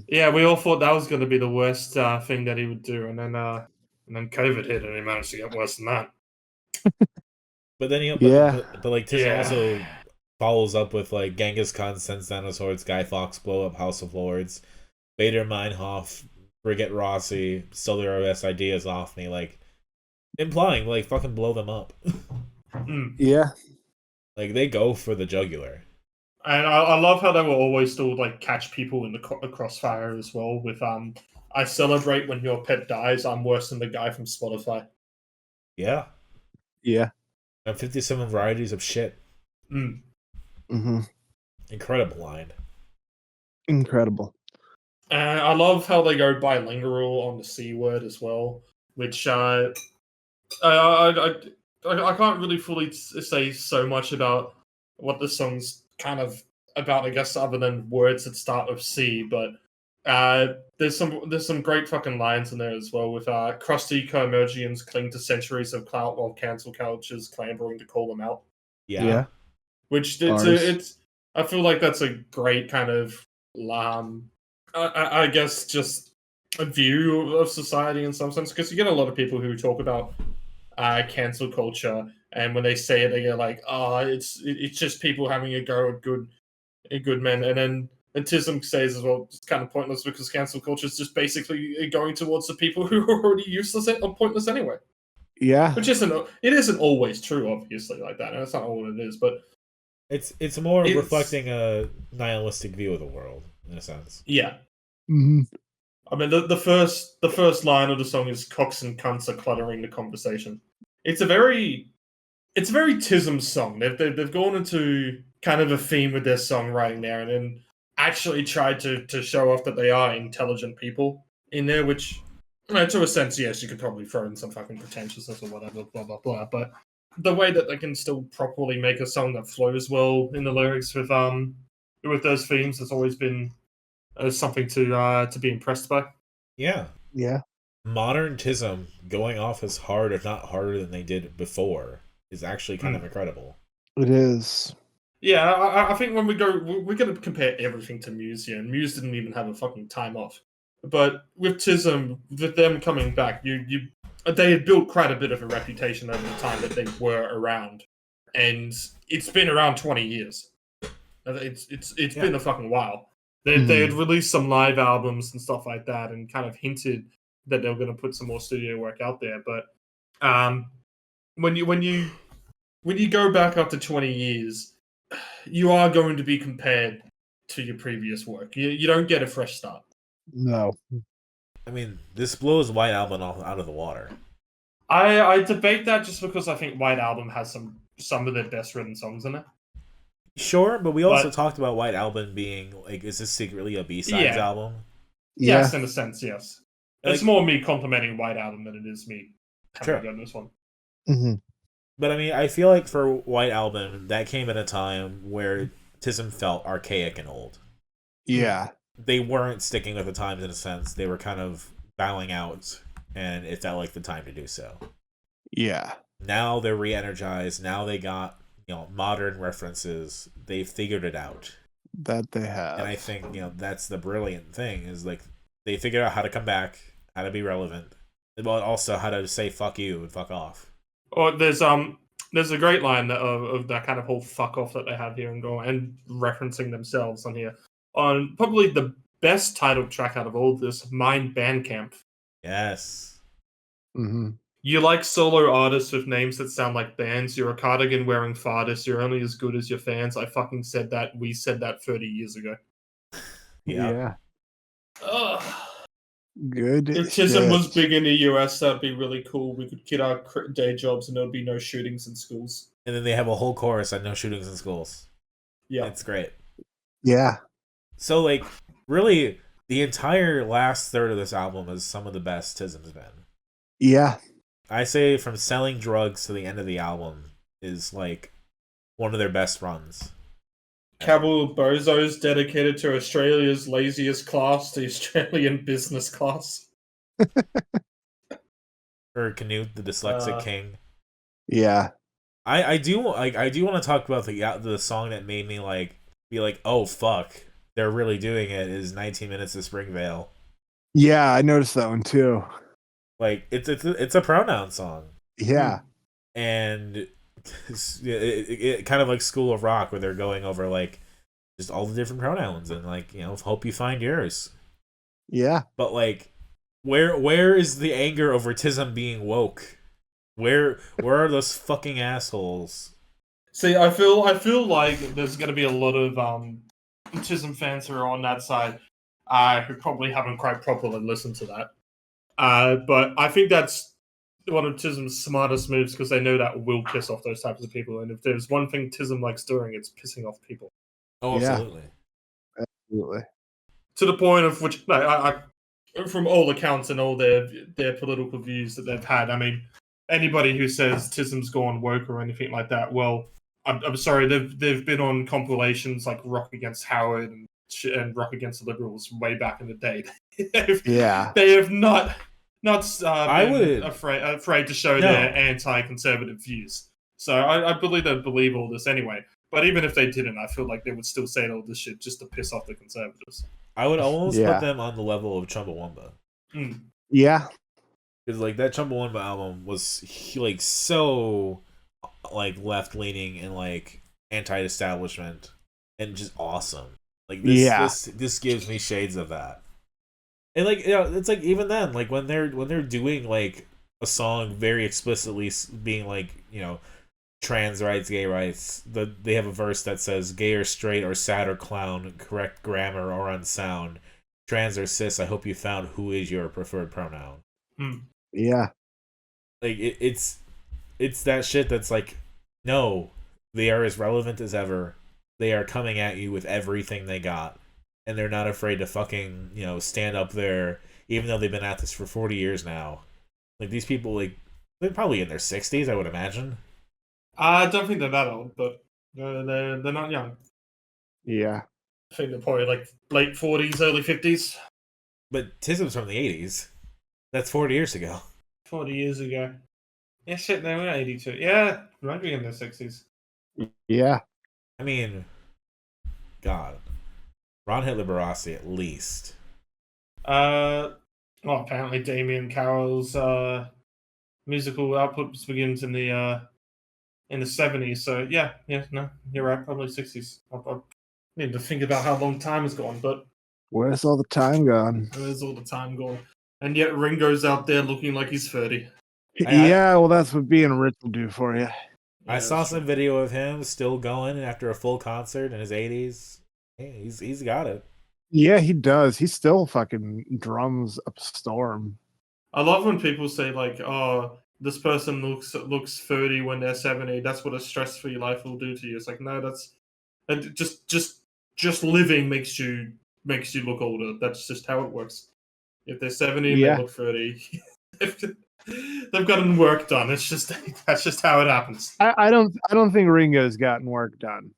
Yeah, we all thought that was going to be the worst thing that he would do, and then COVID hit, and he managed to get worse than that. But then but like TISM also follows up with like Genghis Khan sends down his hordes, Guy Fawkes blow up House of Lords, Bader Meinhof, Brigitte Rossi, stole their best ideas off me, like implying like fucking blow them up. Yeah. Like they go for the jugular. And I love how they will always still like catch people in the crossfire as well. With I celebrate when your pet dies. I'm worse than the guy from Spotify. Yeah. Yeah. And 57 varieties of shit. Mm-hmm. Incredible line. Incredible. And I love how they go bilingual on the C word as well, which I can't really fully say so much about what the song's kind of about, I guess, other than words that start with C. But there's some great fucking lines in there as well with crusty co-emergians cling to centuries of clout while cancel cultures clambering to call them out. Yeah. Which it's I feel like that's a great kind of I guess just a view of society in some sense, because you get a lot of people who talk about cancel culture, and when they say it, they get like, "Oh, it's just people having a go at good men," and then TISM says as well, it's kind of pointless because cancel culture is just basically going towards the people who are already useless or pointless anyway. Yeah, which isn't always true, obviously, like that, and that's not all it is, but it's more reflecting a nihilistic view of the world in a sense. Yeah. Mm-hmm. I mean, the first line of the song is "Cocks and cunts are cluttering the conversation." It's a very TISM song. They've gone into kind of a theme with their songwriting there, and then actually tried to show off that they are intelligent people in there, which To a sense, yes, you could probably throw in some fucking pretentiousness or whatever, blah blah blah. But the way that they can still properly make a song that flows well in the lyrics with those themes has always been something to be impressed by. Yeah. Yeah. Modern TISM going off as hard, if not harder than they did before, is actually kind of incredible. It is. Yeah, I think when we're going to compare everything to Muse here, and Muse didn't even have a fucking time off. But with TISM, with them coming back, they had built quite a bit of a reputation over the time that they were around, and it's been around 20 years. It's been a fucking while. They had released some live albums and stuff like that, and kind of hinted that they were going to put some more studio work out there. But when you go back up to 20 years, you are going to be compared to your previous work. You don't get a fresh start. No. I mean, this blows White Album out of the water. I debate that just because I think White Album has some of their best written songs in it. Sure, but we also talked about White Album being like, is this secretly a B-sides album? Yeah. Yes, in a sense, yes. It's more me complimenting White Album than it is me having done this one. Mm-hmm. But I mean, I feel like for White Album, that came at a time where TISM felt archaic and old. Yeah. They weren't sticking with the times in a sense. They were kind of bowing out, and it felt like the time to do so. Yeah. Now they're re-energized. Now they got, modern references. They've figured it out. That they have. And I think, that's the brilliant thing, is like, they figured out how to come back, how to be relevant, but also how to say fuck you and fuck off. Or there's a great line of that kind of whole fuck off that they have here and referencing themselves on here. On probably the best titled track out of all of this, Mind Bandcamp. Yes. Mm-hmm. You like solo artists with names that sound like bands. You're a cardigan wearing fartist. You're only as good as your fans. I fucking said that. We said that 30 years ago. Yeah. Ugh. Good. If TISM was big in the US, that'd be really cool. We could quit our day jobs and there'd be no shootings in schools. And then they have a whole chorus on no shootings in schools. Yeah. It's great. Yeah. So, like, really, the entire last third of this album is some of the best TISM's been. Yeah. I say from Selling Drugs to the end of the album is, like, one of their best runs. Cabal Bozos dedicated to Australia's laziest class, the Australian business class. Or Canute, the dyslexic king. Yeah. I do want to talk about the song that made me be like, oh fuck, they're really doing it. Is 19 Minutes of Springvale. Yeah, I noticed that one too. Like it's a pronoun song. Yeah. And it kind of like School of Rock, where they're going over like just all the different pronouns and like, hope you find yours. Yeah. But like, where is the anger over TISM being woke? Where are those fucking assholes? See, I feel like there's going to be a lot of TISM fans who are on that side who probably haven't quite properly listened to that. But I think that's one of TISM's smartest moves, because they know that will piss off those types of people. And if there's one thing TISM likes doing, it's pissing off people. Oh, absolutely. Yeah. Absolutely. To the point of which, I from all accounts and all their political views that they've had, I mean, anybody who says TISM's gone woke or anything like that, well, I'm sorry, they've been on compilations like Rock Against Howard and Rock Against the Liberals way back in the day. They have not been afraid to show their anti-conservative views. So I believe they'd believe all this anyway. But even if they didn't, I feel like they would still say all this shit just to piss off the conservatives. I would almost put them on the level of Chumbawamba. Yeah. Because like that Chumbawamba album was like so like left leaning and like anti-establishment and just awesome. Like this gives me shades of that. And like it's like even then, like when they're doing like a song very explicitly being like, trans rights, gay rights, they have a verse that says gay or straight or sad or clown, correct grammar or unsound, trans or cis, I hope you found who is your preferred pronoun. Yeah. Like it's that shit that's like, no, they are as relevant as ever. They are coming at you with everything they got. and they're not afraid to fucking, stand up there, even though they've been at this for 40 years now. Like, these people, like, they're probably in their 60s, I would imagine. I don't think they're that old, but they're not young. Yeah. I think they're probably like late 40s, early 50s. But TISM's from the 80s. That's 40 years ago. 40 years ago. Yeah, shit, they were 82. Yeah, might be in their 60s. Yeah. I mean, God. Ron hit Liberace at least. Well, apparently Damien Carroll's musical output begins in the 70s. So yeah, no, you're right, probably 60s. I need to think about how long time has gone, but Where's all the time gone? where's all the time gone? And yet Ringo's out there looking like he's 30. Yeah, well, that's what being rich will do for you. I saw some video of him still going after a full concert in his 80s. Hey, he's got it. Yeah, he does. He still fucking drums up a storm. I love when people say like, "Oh, this person looks 30 when they're 70. That's what a stress-free life will do to you." It's like, no, that's just living makes you look older. That's just how it works. If they're 70 and they look 30, they've gotten work done. It's just that's just how it happens. I don't think Ringo's gotten work done.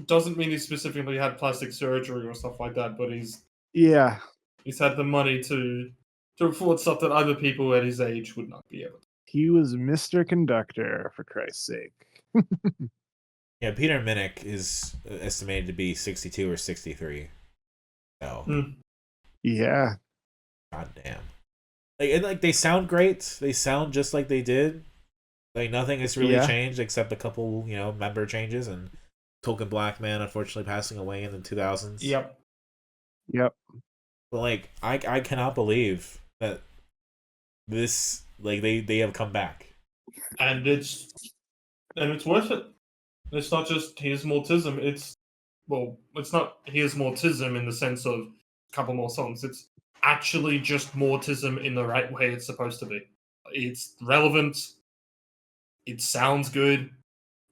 Doesn't mean he specifically had plastic surgery or stuff like that, but he's had the money to afford stuff that other people at his age would not be able to. He was Mr. Conductor, for Christ's sake. Yeah, Peter Minnick is estimated to be 62 or 63. So, yeah. God damn. Like they sound great. They sound just like they did. Like nothing has really changed except a couple, member changes and Token Black Man unfortunately passing away in the 2000s. Yep. But like I cannot believe that this they have come back. And it's worth it. It's not just Here's More TISM. It's not Here's More TISM in the sense of a couple more songs. It's actually just more TISM in the right way it's supposed to be. It's relevant. It sounds good.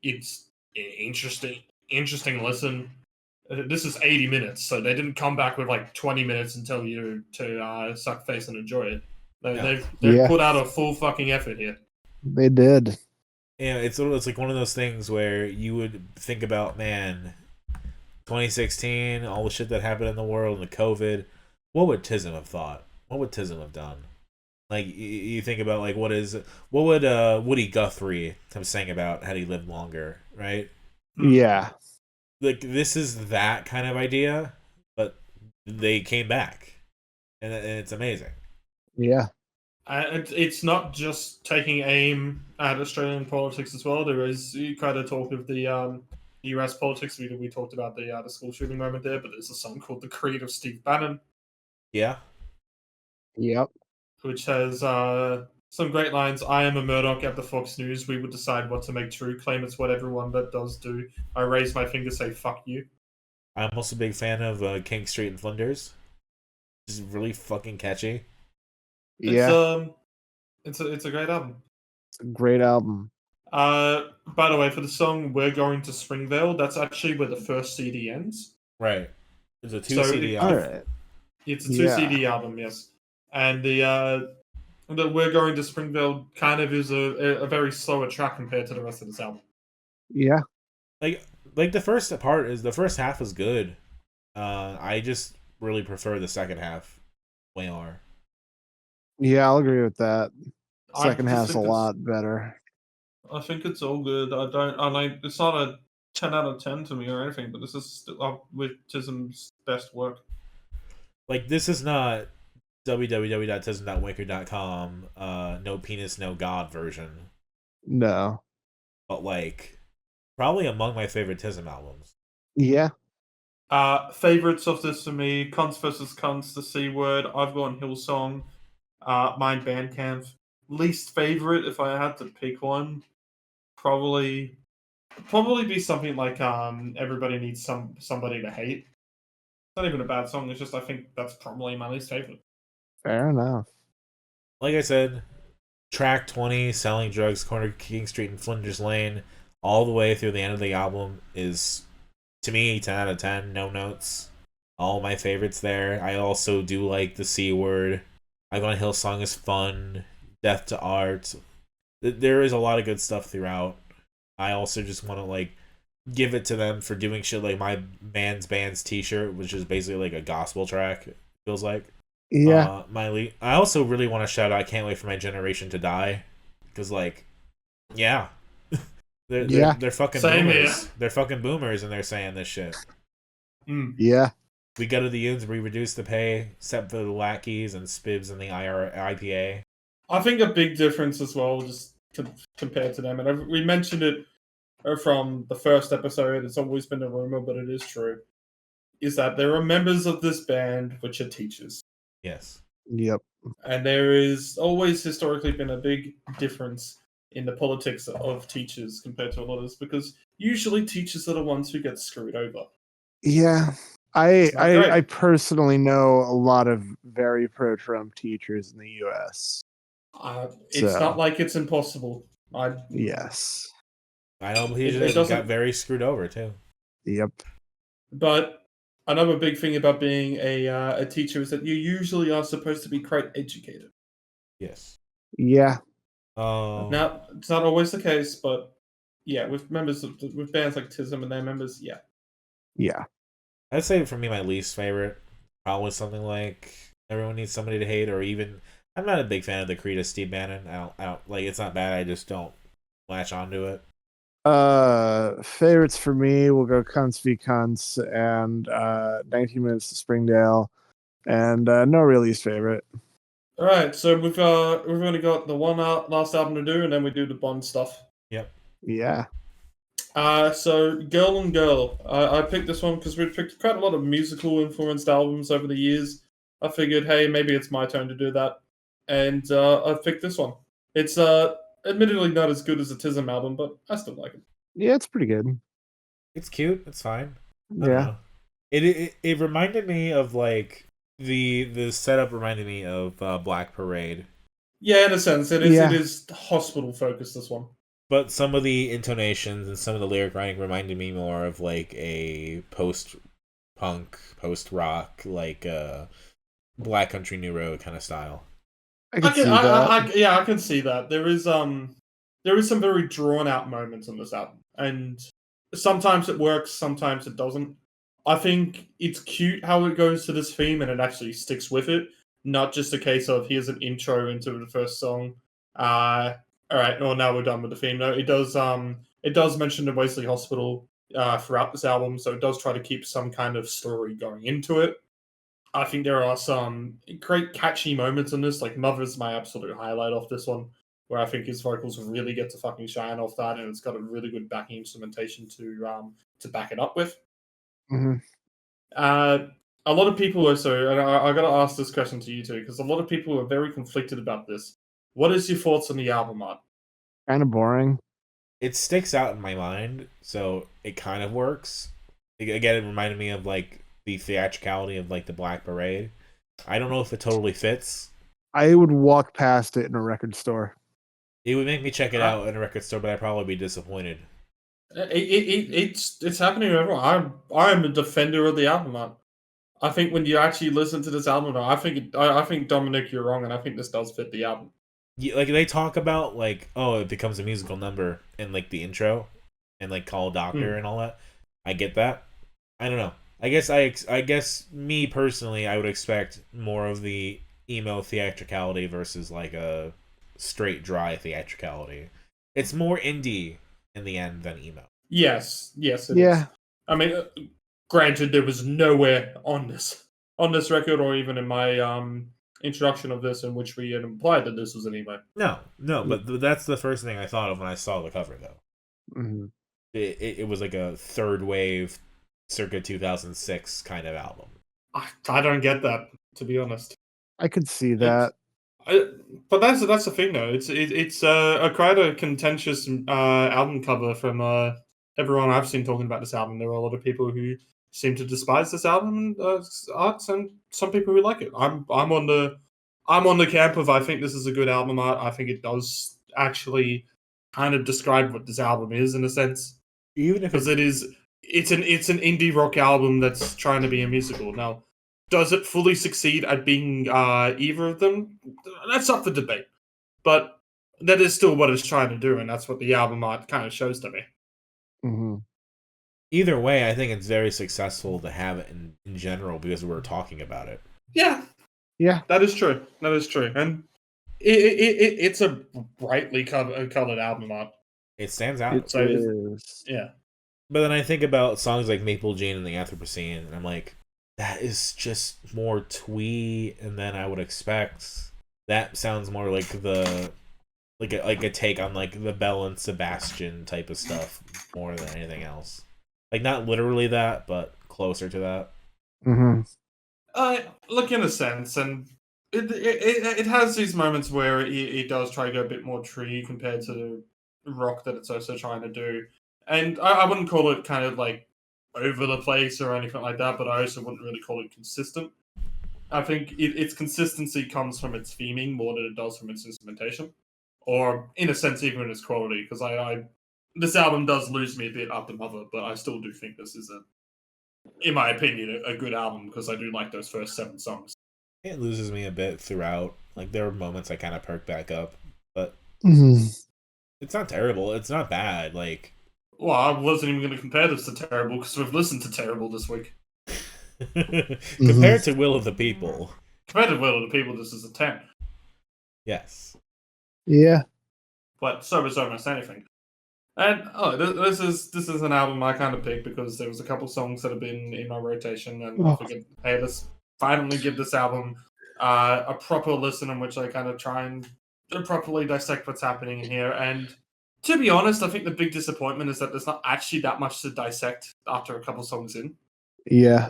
It's interesting listen. This is 80 minutes, so they didn't come back with like 20 minutes and tell you to suck face and enjoy it. They've put out a full fucking effort here. They did. Yeah, it's like one of those things where you would think about, man, 2016, all the shit that happened in the world and the COVID. What would TISM have thought? What would TISM have done? Like you think about like what would Woody Guthrie have sang about had he lived longer, right? Yeah. Like this is that kind of idea, but they came back, and it's amazing. Yeah. It's not just taking aim at Australian politics as well. There is kind of talk of the US politics. We talked about the school shooting moment there, but there's a song called "The Creed" of Steve Bannon. Yeah. Yep. Which has some great lines. "I am a Murdoch at the Fox News. We would decide what to make true. Claim it's what everyone that does do. I raise my finger, say fuck you." I'm also a big fan of King Street and Flinders. It's really fucking catchy. Yeah. It's a great album. It's a great album. By the way, for the song "We're Going to Springvale," that's actually where the first CD ends. Right. It's a 2 CD album. All right. It's a 2 CD album, yes. And the "We're Going to Springvale" kind of is a very slower track compared to the rest of this album. Yeah. Like the first half is good. I just really prefer the second half way more. Yeah, I'll agree with that. Second half's a lot better. I think it's all good. It's not a 10 out of 10 to me or anything, but this is still up with TISM's best work. Like this is not www.tism.wicker.com no penis no god version. No. But like probably among my favorite TISM albums. Yeah. Favorites of this for me: Cunts vs. Cunts, The C Word, I've Gone Hillsong, Mind Bandcamp. Least favorite, if I had to pick one, probably be something like Everybody Needs Somebody to Hate. It's not even a bad song. It's just I think that's probably my least favorite. Fair enough. Like I said, track 20, Selling Drugs, Corner King Street and Flinders Lane, all the way through the end of the album is, to me, 10 out of 10, no notes. All my favorites there. I also do like the C Word. I Gone Hillsong is fun. Death to Art. There is a lot of good stuff throughout. I also just want to like give it to them for doing shit like my band's t-shirt, which is basically like a gospel track, it feels like. Yeah. I also really want to shout out I Can't Wait for My Generation to Die. Because like, yeah. They're fucking Same boomers. here. They're fucking boomers and they're saying this shit. Yeah. We go to the unions, we reduce the pay, except for the lackeys and spibs and the IPA. I think a big difference as well, just compared to them, and we mentioned it from the first episode, it's always been a rumor, but it is true, is that there are members of this band which are teachers. Yes. Yep. And there is always historically been a big difference in the politics of teachers compared to others, because usually teachers are the ones who get screwed over. Yeah. I personally know a lot of very pro-Trump teachers in the U.S. It's not like it's impossible. Yes. I know teachers got very screwed over too. Yep. But another big thing about being a teacher is that you usually are supposed to be quite educated. Yes. Yeah. Now, it's not always the case, but yeah, with bands like TISM and their members, yeah. Yeah. I'd say for me, my least favorite, probably something like Everyone Needs Somebody to Hate, or even I'm not a big fan of the Creed of Steve Bannon. I don't like it's not bad. I just don't latch onto it. Favorites for me will go Cunts v Cunts and 19 Minutes to Springdale, and no real least favorite. All right, so we've only got the one last album to do, and then we do the Bond stuff. Yep. Yeah. So Girl on Girl, I picked this one because we've picked quite a lot of musical influenced albums over the years. I figured, hey, maybe it's my turn to do that, and I've picked this one. It's admittedly not as good as a TISM album, but I still like it. Yeah, it's pretty good. It's cute. It's fine. Yeah. It reminded me of like the setup reminded me of Black Parade. Yeah, in a sense, it is hospital focused. This one. But some of the intonations and some of the lyric writing reminded me more of like a post-punk, post-rock, like Black Country New Road kind of style. I can see that. There is some very drawn out moments on this album, and sometimes it works, sometimes it doesn't. I think it's cute how it goes to this theme and it actually sticks with it. Not just a case of here's an intro into the first song. All right, well, now we're done with the theme. No, it does mention the Wesley Hospital throughout this album, so it does try to keep some kind of story going into it. I think there are some great catchy moments in this, like Mother's my absolute highlight off this one, where I think his vocals really get to fucking shine off that, and it's got a really good backing instrumentation to back it up with. Mm-hmm. A lot of people also, and I got to ask this question to you two, because a lot of people are very conflicted about this. What is your thoughts on the album art? Kind of boring. It sticks out in my mind, so it kind of works. Again, it reminded me of like the theatricality of like the Black Parade. I don't know if it totally fits. I would walk past it in a record store. It would make me check it out in a record store, but I'd probably be disappointed. It's happening to everyone. I am a defender of the album art. I think when you actually listen to this album, I think Dominic, you're wrong, and I think this does fit the album. Yeah, like they talk about like, oh, it becomes a musical number in like the intro, and like Call a Doctor and all that. I get that. I don't know. I guess me personally, I would expect more of the emo theatricality versus like a straight dry theatricality. It's more indie in the end than emo. Yes, it is. I mean, granted, there was nowhere on this record or even in my introduction of this in which we had implied that this was an emo. No, but that's the first thing I thought of when I saw the cover, though. Mm-hmm. It was like a third wave, circa 2006 kind of album. I don't get that, to be honest. I could see that. But that's the thing, though. It's quite a contentious album cover from everyone I've seen talking about this album. There are a lot of people who seem to despise this album arts, and some people who like it. I'm on the camp of I think this is a good album art. I think it does actually kind of describe what this album is in a sense, even if because it is it's an indie rock album that's trying to be a musical. Now, does it fully succeed at being either of them? That's up for debate. But that is still what it's trying to do, and that's what the album art kind of shows to me. Mm-hmm. Either way, I think it's very successful to have it in general because we're talking about it. Yeah, that is true. That is true, and it's a brightly colored album art. It stands out. It is. Yeah. But then I think about songs like Maple Jane and the Anthropocene, and I'm like, that is just more twee than I would expect. That sounds more like like a take on like the Belle and Sebastian type of stuff more than anything else. Like not literally that, but closer to that. Mm-hmm. Look, in a sense, and it has these moments where it does try to go a bit more tree compared to the rock that it's also trying to do. And I wouldn't call it kind of like over the place or anything like that, but I also wouldn't really call it consistent. I think its consistency comes from its theming more than it does from its instrumentation, or in a sense, even its quality. Because this album does lose me a bit up the mother, but I still do think this is in my opinion, a good album because I do like those first 7 songs. It loses me a bit throughout. Like there are moments I kind of perk back up, but it's not terrible. It's not bad. Like, well, I wasn't even going to compare this to Terrible because we've listened to Terrible this week. Compared to Will of the People. Compared to Will of the People, this is a 10. Yes. Yeah. But so is almost anything. And this is an album I kind of picked because there was a couple songs that have been in my rotation, and I figured, hey, let's finally give this album a proper listen in which I kind of try and properly dissect what's happening in here. And to be honest, I think the big disappointment is that there's not actually that much to dissect after a couple songs in. Yeah.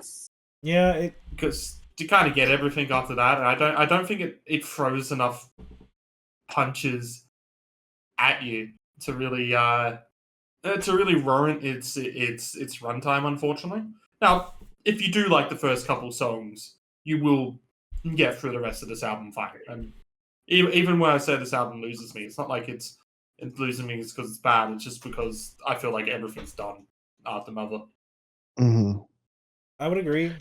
Yeah, because to kind of get everything after that, and I don't think it throws enough punches at you to really warrant its runtime, unfortunately. Now, if you do like the first couple songs, you will get through the rest of this album fine. And even when I say this album loses me, it's not like it's losing me because it's bad. It's just because I feel like everything's done after Mother. Mm-hmm. I would agree. You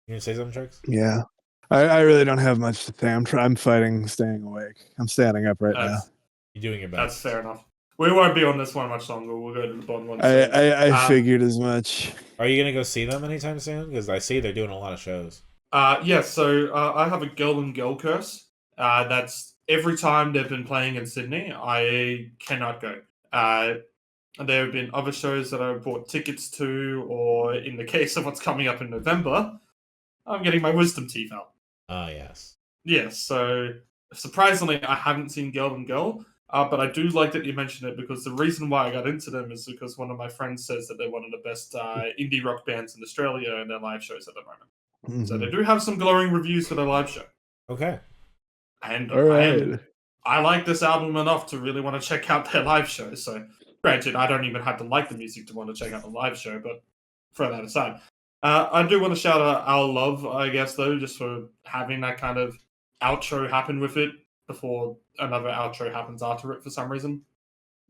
gonna say something, Sharks? Yeah. I really don't have much to say. I'm fighting staying awake. I'm standing up right now. You're doing your best. That's fair enough. We won't be on this one much longer. We'll go to the bottom one. I figured as much. Are you gonna go see them anytime soon? Because I see they're doing a lot of shows. So I have a girl and girl curse. That's every time they've been playing in Sydney, I cannot go. There have been other shows that I've bought tickets to, or in the case of what's coming up in November, I'm getting my wisdom teeth out. Ah, yes. Yes, so surprisingly, I haven't seen Girl and Girl, but I do like that you mentioned it because the reason why I got into them is because one of my friends says that they're one of the best indie rock bands in Australia and their live shows at the moment. Mm-hmm. So they do have some glowing reviews for their live show. Okay. And all right. I like this album enough to really want to check out their live show. So, granted, I don't even have to like the music to want to check out the live show, but throw that aside. I do want to shout out Our Love, I guess, though, just for having that kind of outro happen with it before another outro happens after it for some reason.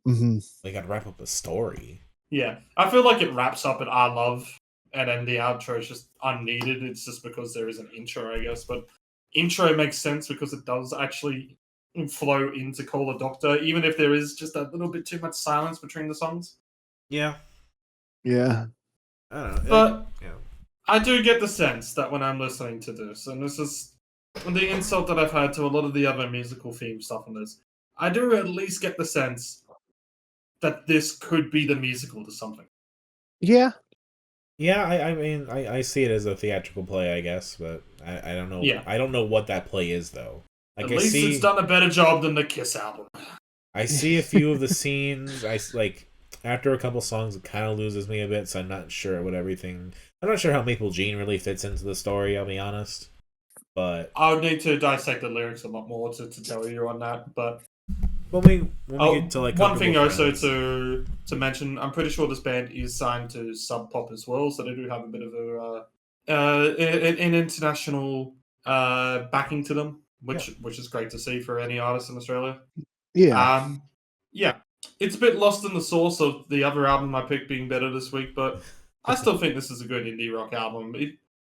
Mm-hmm. They got to wrap up a story. Yeah, I feel like it wraps up at Our Love, and then the outro is just unneeded. It's just because there is an intro, I guess. But intro makes sense because it does actually flow into Call a Doctor, even if there is just a little bit too much silence between the songs. Yeah. Yeah. I don't know. But yeah. I do get the sense that when I'm listening to this, and this is the insult that I've had to a lot of the other musical theme stuff on this, I do at least get the sense that this could be the musical to something. Yeah. Yeah, I mean, I see it as a theatrical play, I guess, but I don't know. Yeah. I don't know what that play is, though. Like, At least it's done a better job than the Kiss album. I see a few of the scenes. After a couple songs, it kind of loses me a bit, so I'm not sure I'm not sure how Maple Jean really fits into the story, I'll be honest. But I would need to dissect the lyrics a lot more to tell you on that, but when we get to like one thing also to mention, I'm pretty sure this band is signed to Sub Pop as well, so they do have a bit of an international backing to them, which is great to see for any artist in Australia. Yeah. Yeah. it's a bit lost in the sauce of the other album I picked being better this week, but I still think this is a good indie rock album.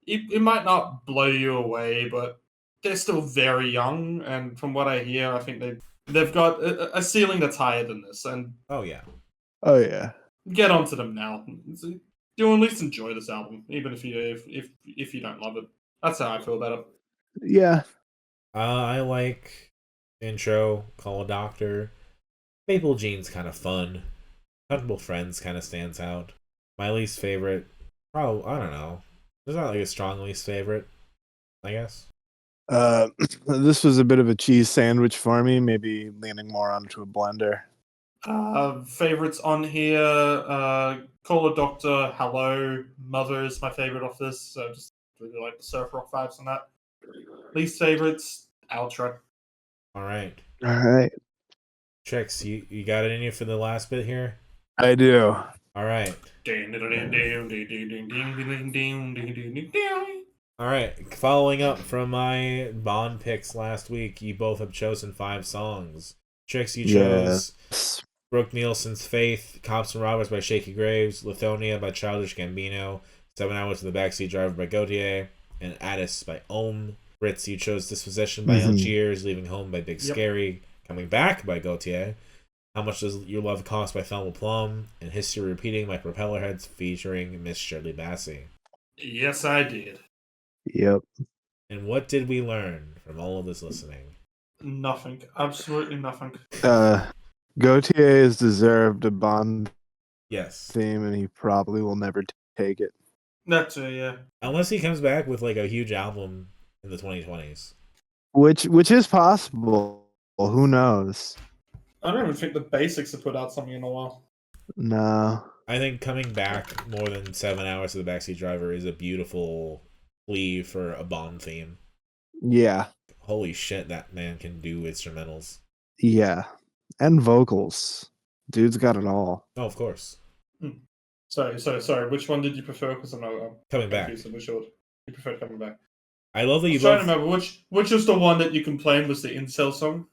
It might not blow you away, but they're still very young, and from what I hear, I think they've got a ceiling that's higher than this. And Oh yeah. Oh yeah. get onto them now. You'll at least enjoy this album, even if you don't love it. That's how I feel about it. Yeah. I like intro, Call a Doctor. Maple Jean's kind of fun. Comfortable Friends kind of stands out. My least favorite, probably, I don't know. There's not like a strong least favorite, I guess. This was a bit of a cheese sandwich for me, maybe leaning more onto a blender. Favorites on here, Call a Doctor, Hello, Mother is my favorite off this, so just really like the surf rock vibes on that. Least favorites, Outro. Alright. Alright. Trix, you got it in you for the last bit here? I do. Alright. Alright, following up from my Bond picks last week, you both have chosen 5 songs. Trix, you chose Brooke Nielsen's Faith, Cops and Robbers by Shaky Graves, Lithonia by Childish Gambino, 7 Hours to the Backseat Driver by Gautier, and Addis by Ohm. Ritz, you chose Dispossession by Algiers, Leaving Home by Big Scary, Coming Back by Gautier, How Much Does Your Love Cost by Thelma Plum, and History Repeating by Propellerheads featuring Miss Shirley Bassey. Yes, I did. Yep. And what did we learn from all of this listening? Nothing. Absolutely nothing. Gautier has deserved a Bond Yes. theme, and he probably will never take it. That's yeah. Unless he comes back with like a huge album in the 2020s. Which is possible. Who knows? I don't even think the Basics have put out something in a while. No. I think coming back more than 7 hours to the Backseat Driver is a beautiful plea for a Bond theme. Yeah. Holy shit, that man can do instrumentals. Yeah. And vocals. Dude's got it all. Oh, of course. Sorry. Which one did you prefer? Because I'm Coming back. confused. Which one you prefer Coming Back? I love that I'm you trying both... to remember which was the one that you complained was the incel song.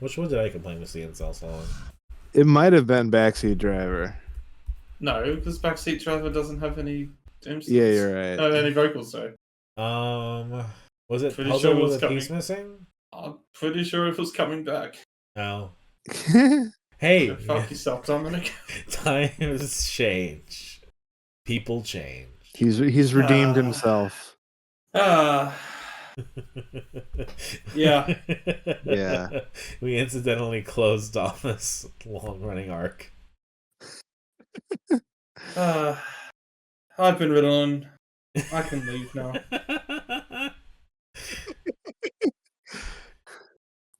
Which one did I complain was the incel song? It might have been Backseat Driver. No, because Backseat Driver doesn't have any. Yeah, you're right. Any vocals though. Was it Pretty Puzzle sure it with was a coming. Piece Missing? I'm pretty sure it was Coming Back. No. Hey, Go fuck yourself, Dominic. times change. People change. He's redeemed himself. Yeah. Yeah. We incidentally closed off this long-running arc. I've been riddled. I can leave now.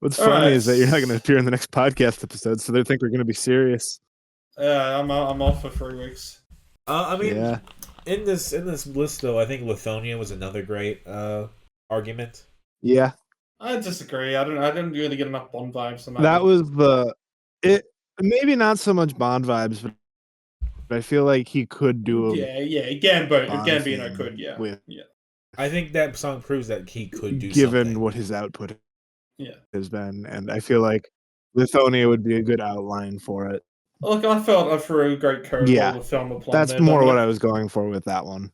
What's All funny right. is that you're not going to appear in the next podcast episode, so they think we're going to be serious. Yeah, I'm off for 3 weeks. I mean, Yeah. in this list though, I think Lithonia was another great argument. Yeah. I disagree. I didn't really get enough Bond vibes on that. That was maybe not so much Bond vibes, but I feel like he could do a Gambino theme could, yeah. with- Yeah. I think that song proves that he could do given something. what his output Yeah. has been, and I feel like Lithonia would be a good outline for it. Look, I felt I threw a great curveball Yeah. with Thelma Plum. That's there, more what Dominic. I was going for with that one.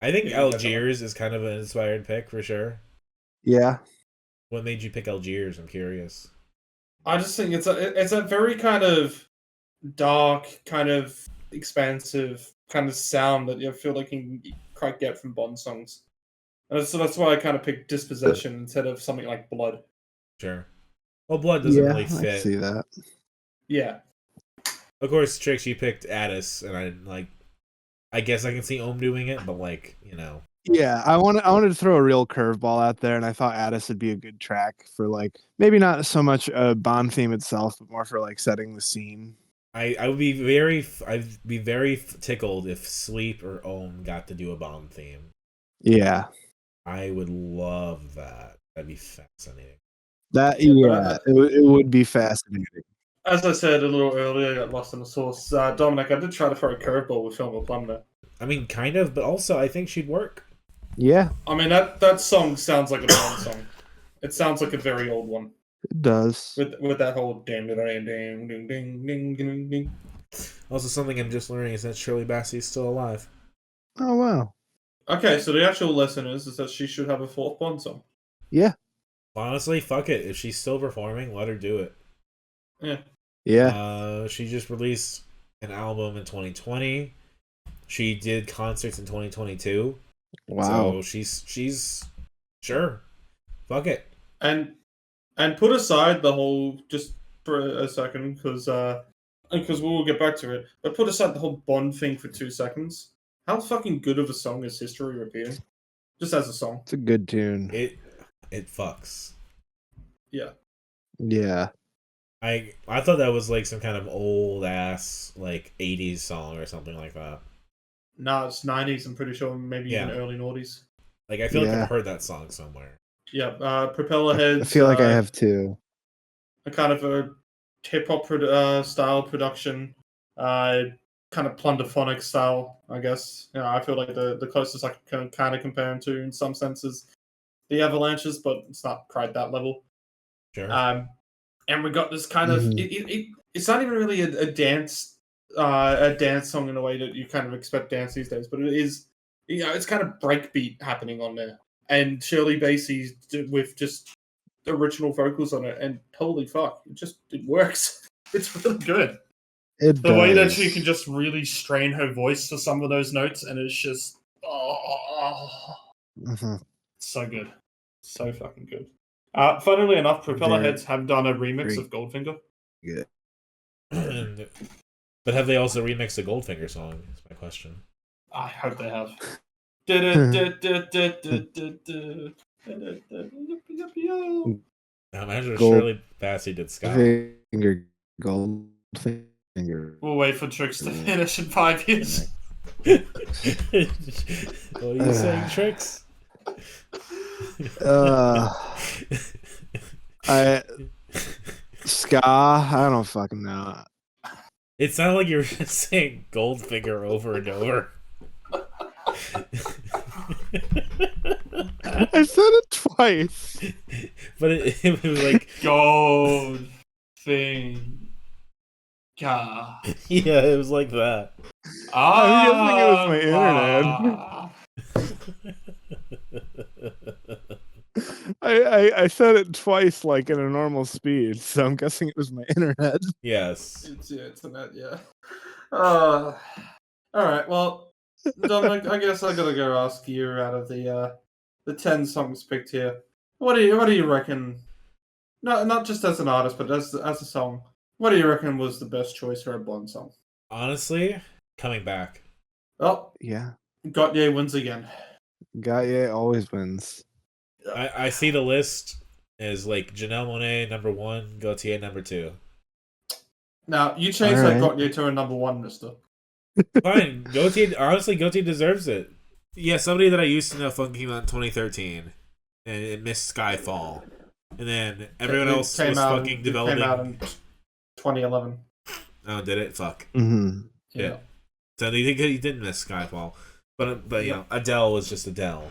I think Yeah, Algiers is kind of an inspired pick for sure. Yeah. What made you pick Algiers? I'm curious. I just think it's a very kind of dark, kind of expansive kind of sound that you feel like you can quite get from Bond songs. And so that's why I kind of picked Dispossession instead of something like Blood. Sure. Well, Blood doesn't really I fit. see that. Yeah. Of course, Trix, you picked Addis, and I guess I can see Ohm doing it, but Yeah, I wanted to throw a real curveball out there, and I thought Addis would be a good track for maybe not so much a Bond theme itself, but more for setting the scene. I'd be very tickled if Sleep or Ohm got to do a Bond theme. Yeah. I would love that. That'd be fascinating. It would be fascinating. As I said a little earlier, I got lost in the sauce. Dominic, I did try to throw a curveball with Thelma Plum there. I mean, kind of, but also I think she'd work. Yeah. I mean, that song sounds like a Bond song. It sounds like a very old one. It does. With that whole ding ding ding ding ding ding ding ding. Also, something I'm just learning is that Shirley Bassey's still alive. Oh wow. Okay, so the actual lesson is that she should have a fourth Bond song. Yeah. Honestly, fuck it. If she's still performing, let her do it. Yeah. Yeah. She just released an album in 2020. She did concerts in 2022. Wow. So she's sure. Fuck it. And put aside the whole, just for a second, because we'll get back to it. But put aside the whole Bond thing for 2 seconds. How fucking good of a song is History Repeating? Just as a song. It's a good tune. It fucks. Yeah. Yeah. I thought that was like some kind of old ass like 80s song or something like that. No, it's 90s, I'm pretty sure, maybe Yeah. even early noughties. Like I feel like Yeah. I've heard that song somewhere. Yeah, Propeller Heads. I feel like I have too. A kind of a hip-hop style production. Kind of plunderphonic style, I guess. You know, I feel like the closest I can kind of compare them to in some senses the Avalanches, but it's not quite that level. Sure. And we got this kind of it's not even really a dance song in a way that you kind of expect dance these days, but it is, you know, it's kind of breakbeat happening on there. And Shirley Bassey with just original vocals on it, and holy fuck, it works. It's really good. The way that she can just really strain her voice to some of those notes, and it's just so good, so fucking good. Funnily enough, Propeller Heads have done a remix of Goldfinger. Yeah. But have they also remixed the Goldfinger song? Is my question. I hope they have. Now imagine if Shirley Bassey did ska. Goldfinger. We'll wait for Tricks to finish in 5 years. What are you saying, Tricks? Ska. I don't fucking know. It sounded like you were just saying Goldfinger over and over. I said it twice. But it was like Goldfinger. Yeah, it was like that. I'm guessing it was my internet. I said it twice, like in a normal speed, so I'm guessing it was my internet. Yes. It's internet, yeah. All right, well, Dominic, I guess I gotta go ask you, out of the 10 songs picked here, what do you reckon? Not just as an artist, but as a song. What do you reckon was the best choice for a Bond song? Honestly, Coming Back. Oh, Yeah. Gautier wins again. Gautier always wins. I see the list as like Janelle Monáe number 1, Gautier number 2. Now, you changed that Gautier to a number 1, mister. Fine. Gautier deserves it. Yeah, somebody that I used to know fucking came out in 2013. And it missed Skyfall. And then everyone else was fucking developing. It came out in 2011. Oh, did it? Fuck. Mm-hmm. Yeah. So he didn't miss Skyfall. But you know, Adele was just Adele.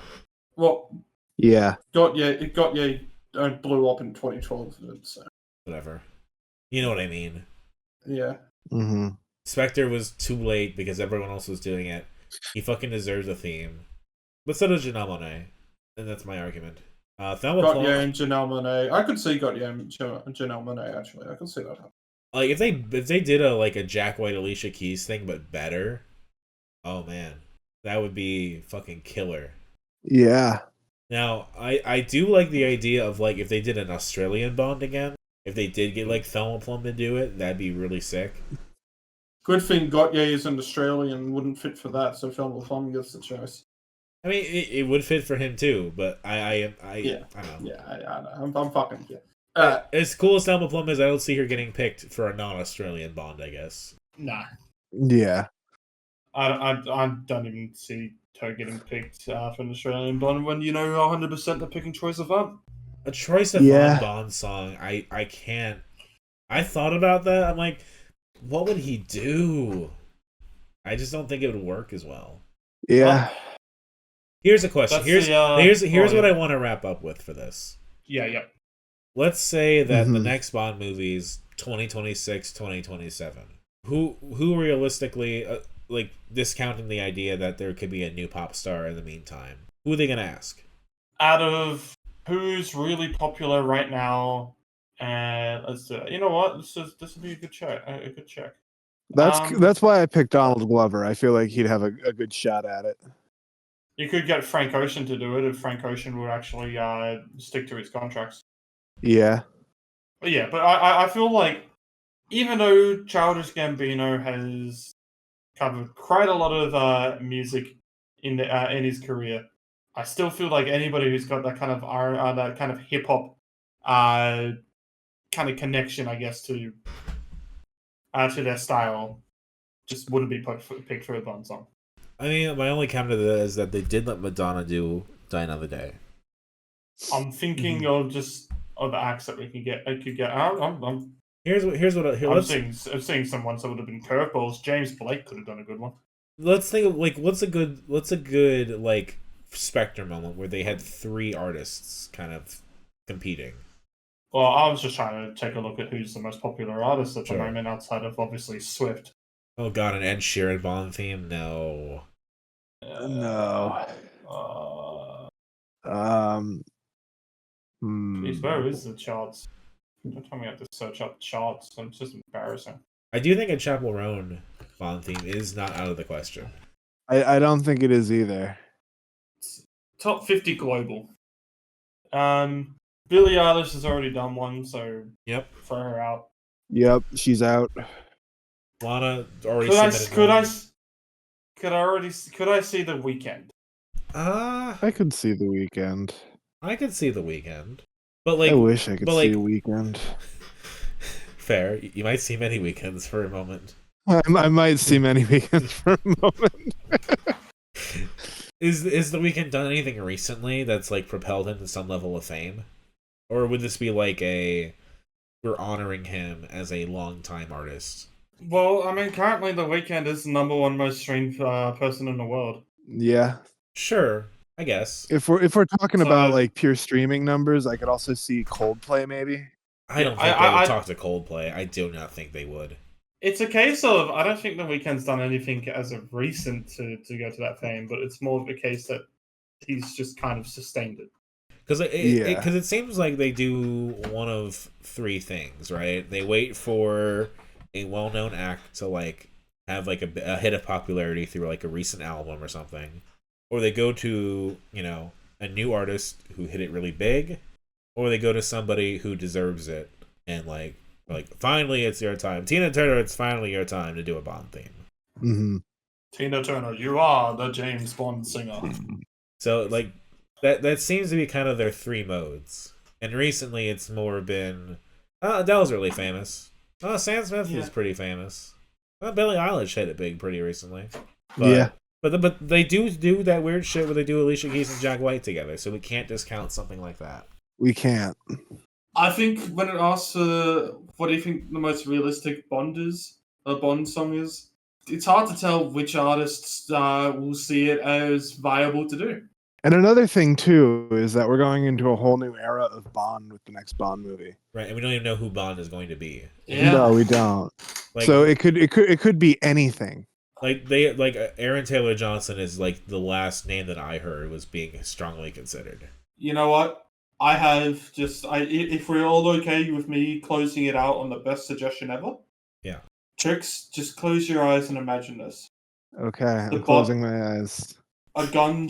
Well, yeah. Gautier blew up in 2012. So. Whatever. You know what I mean. Yeah. Mm-hmm. Spectre was too late because everyone else was doing it. He fucking deserves a theme. But so does Janelle Monáe. And that's my argument. Gautier and Janelle Monáe. I could see Gautier and Janelle Monáe, actually. I could see that happen. Like, if they did a Jack White, Alicia Keys thing, but better, oh man. That would be fucking killer. Yeah. Now, I do like the idea of, like, if they did an Australian Bond again, if they did get, like, Thelma Plum to do it, that'd be really sick. Good thing Gautier is an Australian, wouldn't fit for that, so Thelma Plum gets the choice. I mean, it would fit for him, too, but I don't know. Yeah, I know. I'm fucking... Yeah. As cool as Thelma Plum is, I don't see her getting picked for a non-Australian Bond, I guess. Nah. Yeah. I don't even see her getting picked for an Australian Bond when you know 100% they're picking Troye Sivan. A Troye Sivan Bond song, I can't... I thought about that, I'm like, what would he do? I just don't think it would work as well. Yeah. Here's a question. Here's what I want to wrap up with for this. Yeah. let's say that the Mhm. next Bond movie is 2026, 2027. Who realistically, like, discounting the idea that there could be a new pop star in the meantime, who are they gonna ask? Out of who's really popular right now, and let's do it. You know what? This would be a good check. A good check. That's why I picked Donald Glover. I feel like he'd have a good shot at it. You could get Frank Ocean to do it if Frank Ocean would actually stick to his contracts. Yeah. But yeah, but I feel like even though Childish Gambino has covered quite a lot of music in his career, I still feel like anybody who's got that kind of hip hop kind of connection, I guess, to their style, just wouldn't be picked for a Bond song. I mean, my only counter to that is that they did let Madonna do Die Another Day. I'm thinking of just other acts that we can get. I could get out. I'm seeing some ones that would have been curveballs. James Blake could have done a good one. Let's think of, like, what's a good like Spectre moment where they had 3 artists kind of competing. Well, I was just trying to take a look at who's the most popular artist at the Sure. moment, outside of obviously Swift. Oh god, an Ed Sheeran Bond theme? No. No. Jeez, where is the charts? Don't tell me I have to search up charts. It's just embarrassing. I do think a Chapel Roan Bond theme is not out of the question. I don't think it is either. Top 50 global. Billie Eilish has already done one, so Yep. throw her out. Yep, she's out. Lana already Could I see The Weeknd? I could see The Weeknd. I could see The Weeknd. But like, I wish I could like, see a Weeknd. Fair. You might see many weekends for a moment. I might see many weekends for a moment. Is The Weeknd done anything recently that's like propelled him to some level of fame? Or would this be like we're honoring him as a longtime artist? Well, I mean, currently The Weeknd is the number 1 most streamed person in the world. Yeah. Sure, I guess. If we're talking about like pure streaming numbers, I could also see Coldplay maybe. I don't think they would talk to Coldplay. I do not think they would. It's a case of, I don't think The Weeknd's done anything as of recent to go to that fame, but it's more of a case that he's just kind of sustained it. Because it seems like they do one of 3 things, right? They wait for a well-known act to like have like a hit of popularity through like a recent album or something, or they go to, you know, a new artist who hit it really big, or they go to somebody who deserves it and like finally it's your time. Tina Turner, it's finally your time to do a Bond theme. Mm-hmm. Tina Turner, you are the James Bond singer. So like that seems to be kind of their 3 modes. And recently it's more been Adele's really famous. Sam Smith is pretty famous. Billie Eilish hit it big pretty recently. But they do that weird shit where they do Alicia Keys and Jack White together, so we can't discount something like that. We can't. I think when it asks what do you think the most realistic Bond song is, it's hard to tell which artists will see it as viable to do. And another thing too is that we're going into a whole new era of Bond with the next Bond movie. Right, and we don't even know who Bond is going to be. Yeah. No, we don't. Like, so it could be anything. Like Aaron Taylor Johnson is like the last name that I heard was being strongly considered. You know what? If we're all okay with me closing it out on the best suggestion ever. Yeah. Tricks, just close your eyes and imagine this. Okay, I'm closing my eyes. A gun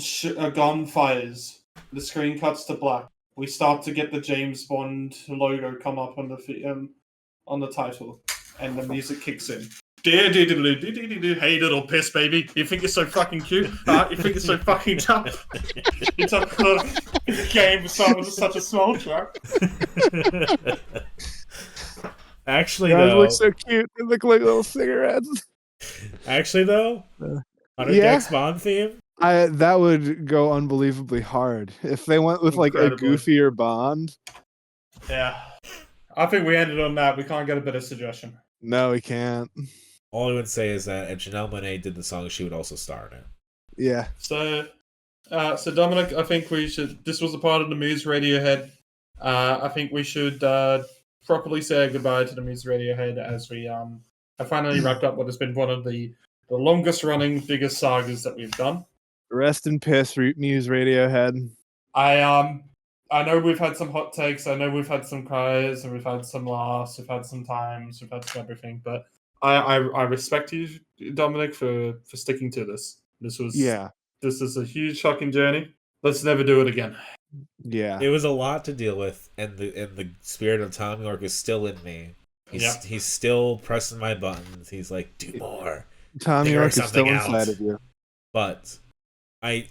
fires. The screen cuts to black. We start to get the James Bond logo come up on the title, and the music kicks in. Hey, little piss baby! You think you're so fucking cute? You think you're so fucking tough? You took the game was such a small track. Actually, guys look so cute. They look like little cigarettes. Actually, though, on a James Bond theme, that would go unbelievably hard if they went with like a goofier Bond. Yeah, I think we ended on that. We can't get a better suggestion. No, we can't. All I would say is that if Janelle Monáe did the song, she would also star in it. Yeah. So Dominic, I think we should. This was a part of the Muse Radiohead I think we should properly say goodbye to the Muse Radiohead as we have finally wrapped up what has been one of the longest running, biggest sagas that we've done. Rest in piss, Muse Radiohead. I know we've had some hot takes. I know we've had some cries, and we've had some laughs. We've had some times. We've had some everything. But I respect you, Dominic, for sticking to this. This is a huge shocking journey. Let's never do it again. Yeah. It was a lot to deal with, and the spirit of Thom Yorke is still in me. He's still pressing my buttons. He's like, do more. Thom Yorke is still inside of you. But I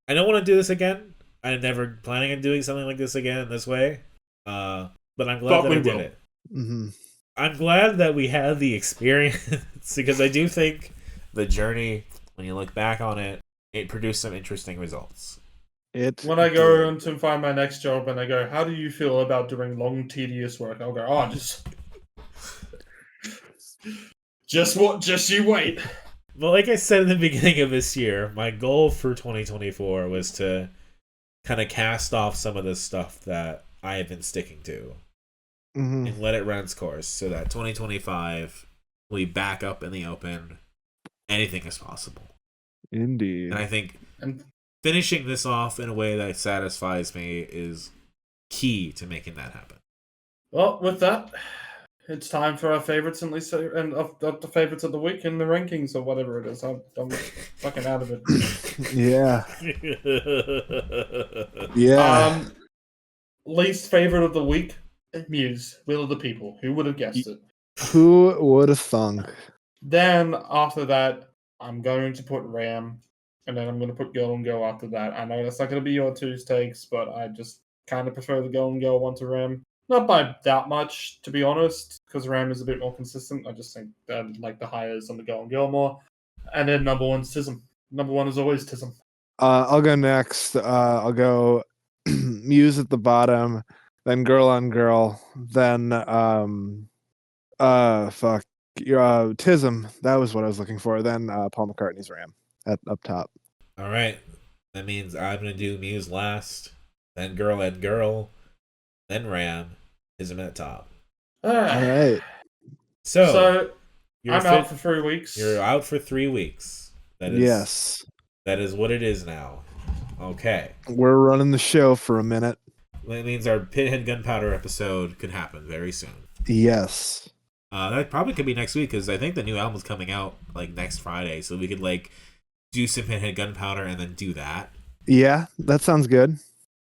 don't want to do this again. I'm never planning on doing something like this again this way. But I'm glad that I did it. Mm-hmm. I'm glad that we had the experience because I do think the journey, when you look back on it, it produced some interesting results. When I go to find my next job and I go, how do you feel about doing long, tedious work? I'll go, just you wait. Well, like I said in the beginning of this year, my goal for 2024 was to kind of cast off some of this stuff that I have been sticking to and let it run its course so that 2025 will be back up in the open. Anything is possible. Indeed. And I think finishing this off in a way that satisfies me is key to making that happen. Well, with that, it's time for our favorites and least and of the favorites of the week in the rankings or whatever it is. I'm fucking out of it. Yeah. Yeah. Least favorite of the week, Muse, Will of the People. Who would have guessed it? Who would have thunk? Then after that, I'm going to put Ram, and then I'm going to put Girl and Girl after that. I know that's not going to be your two takes, but I just kind of prefer the Girl and Girl one to Ram. Not by that much, to be honest, because Ram is a bit more consistent. I just think that I like the highs on the Girl and Girl more. And then number one's TISM. Number one is always TISM. I'll go next. I'll go Muse at the bottom, then Girl on Girl, then TISM. That was what I was looking for. Then Paul McCartney's Ram up top. All right. That means I'm going to do Muse last, then Girl and Girl, then Ram, TISM at top. All right. So I'm out for 3 weeks. You're out for 3 weeks. Yes. That is what it is now. Okay. We're running the show for a minute. That means our Pinhead Gunpowder episode could happen very soon. Yes. That probably could be next week because I think the new album's coming out like next Friday, so we could like do some Pinhead Gunpowder and then do that. Yeah, that sounds good.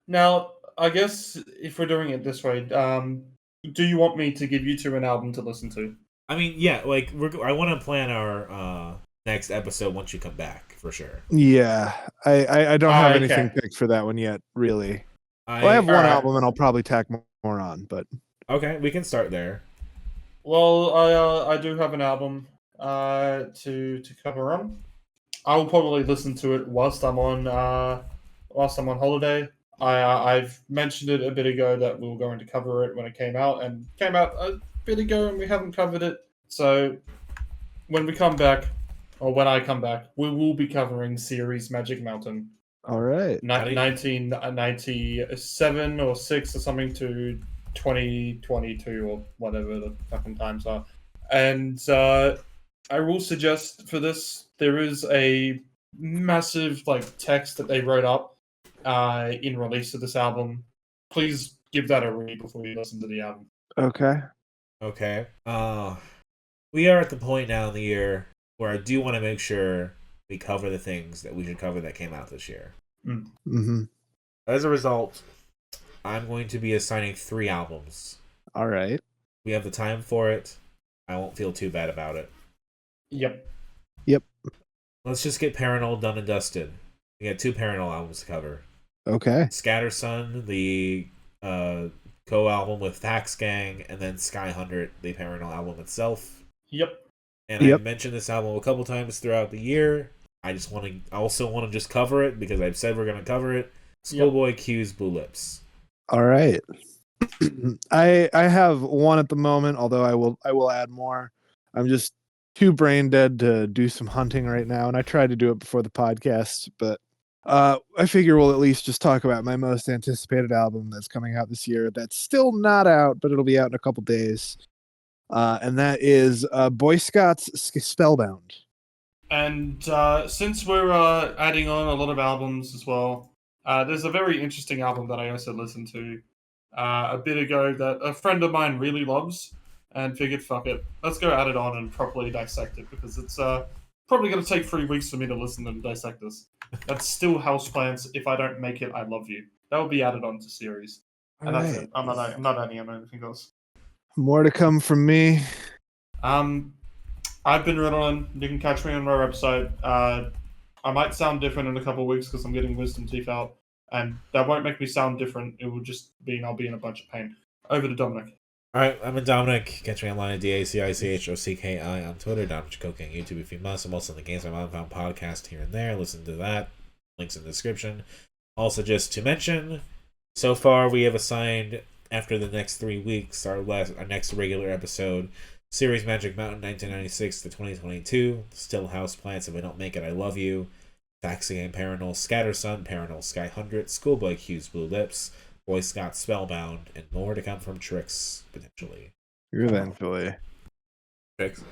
Now, I guess if we're doing it this way, do you want me to give you two an album to listen to? I mean, yeah, like I want to plan our next episode once you come back for sure. Yeah, I don't have anything picked for that one yet, really. I have one album and I'll probably tack more on, but okay, we can start there. Well, I do have an album to cover on. I will probably listen to it whilst I'm on holiday. I've mentioned it a bit ago that we were going to cover it when it came out, and it came out a bit ago, and we haven't covered it. So when we come back, or when I come back, we will be covering series Magic Mountain. All right, 1997 or 6 or something to 2022 or whatever the fucking times are. And I will suggest for this, there is a massive text that they wrote up in release of this album. Please give that a read before you listen to the album. Okay. We are at the point now in the year where I do want to make sure we cover the things that we should cover that came out this year. Mm-hmm. As a result, I'm going to be assigning 3 albums. All right. We have the time for it. I won't feel too bad about it. Yep. Let's just get Paranol done and dusted. We got 2 Paranol albums to cover. Okay. Scatter Sun, the co-album with Tax Gang, and then Sky 100, the Paranol album itself. Yep. And I've mentioned this album a couple times throughout the year. I also want to just cover it because I've said we're going to cover it. Schoolboy Q's Blue Lips. All right. I have one at the moment, although I will add more. I'm just too brain dead to do some hunting right now, and I tried to do it before the podcast, but I figure we'll at least just talk about my most anticipated album that's coming out this year. That's still not out, but it'll be out in a couple days. And that is Boy Scott's Spellbound. And since we're adding on a lot of albums as well, there's a very interesting album that I also listened to a bit ago that a friend of mine really loves, and figured, fuck it, let's go add it on and properly dissect it, because it's probably going to take 3 weeks for me to listen and dissect this. That's Still Houseplants, If I Don't Make It, I Love You. That will be added on to series. And that's it. I'm not adding on anything else. More to come from me. I've been Ritalin. You can catch me on our website. I might sound different in a couple of weeks because I'm getting wisdom teeth out, and that won't make me sound different. It will just mean I'll be in a bunch of pain. Over to Dominic. Alright, I'm Dominic. Catch me online at DACICHOCKI on Twitter, Dominic Coking on YouTube if you must. I'm also on the Games I'm Found podcast here and there. Listen to that. Links in the description. Also, just to mention, so far we have assigned, after the next 3 weeks, our next regular episode, Series Magic Mountain 1996 to 2022, Still Houseplants, If I Don't Make It, I Love You, Taxi and Paranol Scattersun, Paranol Sky 100, Schoolboy Q's Blue Lips, Boy Scott's Spellbound, and more to come from Trix, potentially. Eventually. Trix?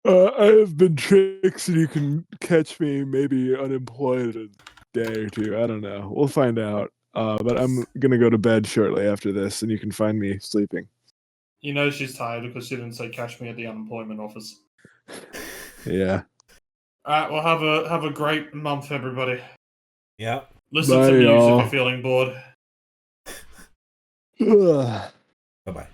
I have been Trix, and you can catch me maybe unemployed a day or two. I don't know. We'll find out. But I'm going to go to bed shortly after this, and you can find me sleeping. You know she's tired because she didn't say catch me at the unemployment office. Yeah. Alright, well have a great month, everybody. Yeah. Listen Bye, to Muse y'all. if you're feeling bored. Ugh. Bye-bye.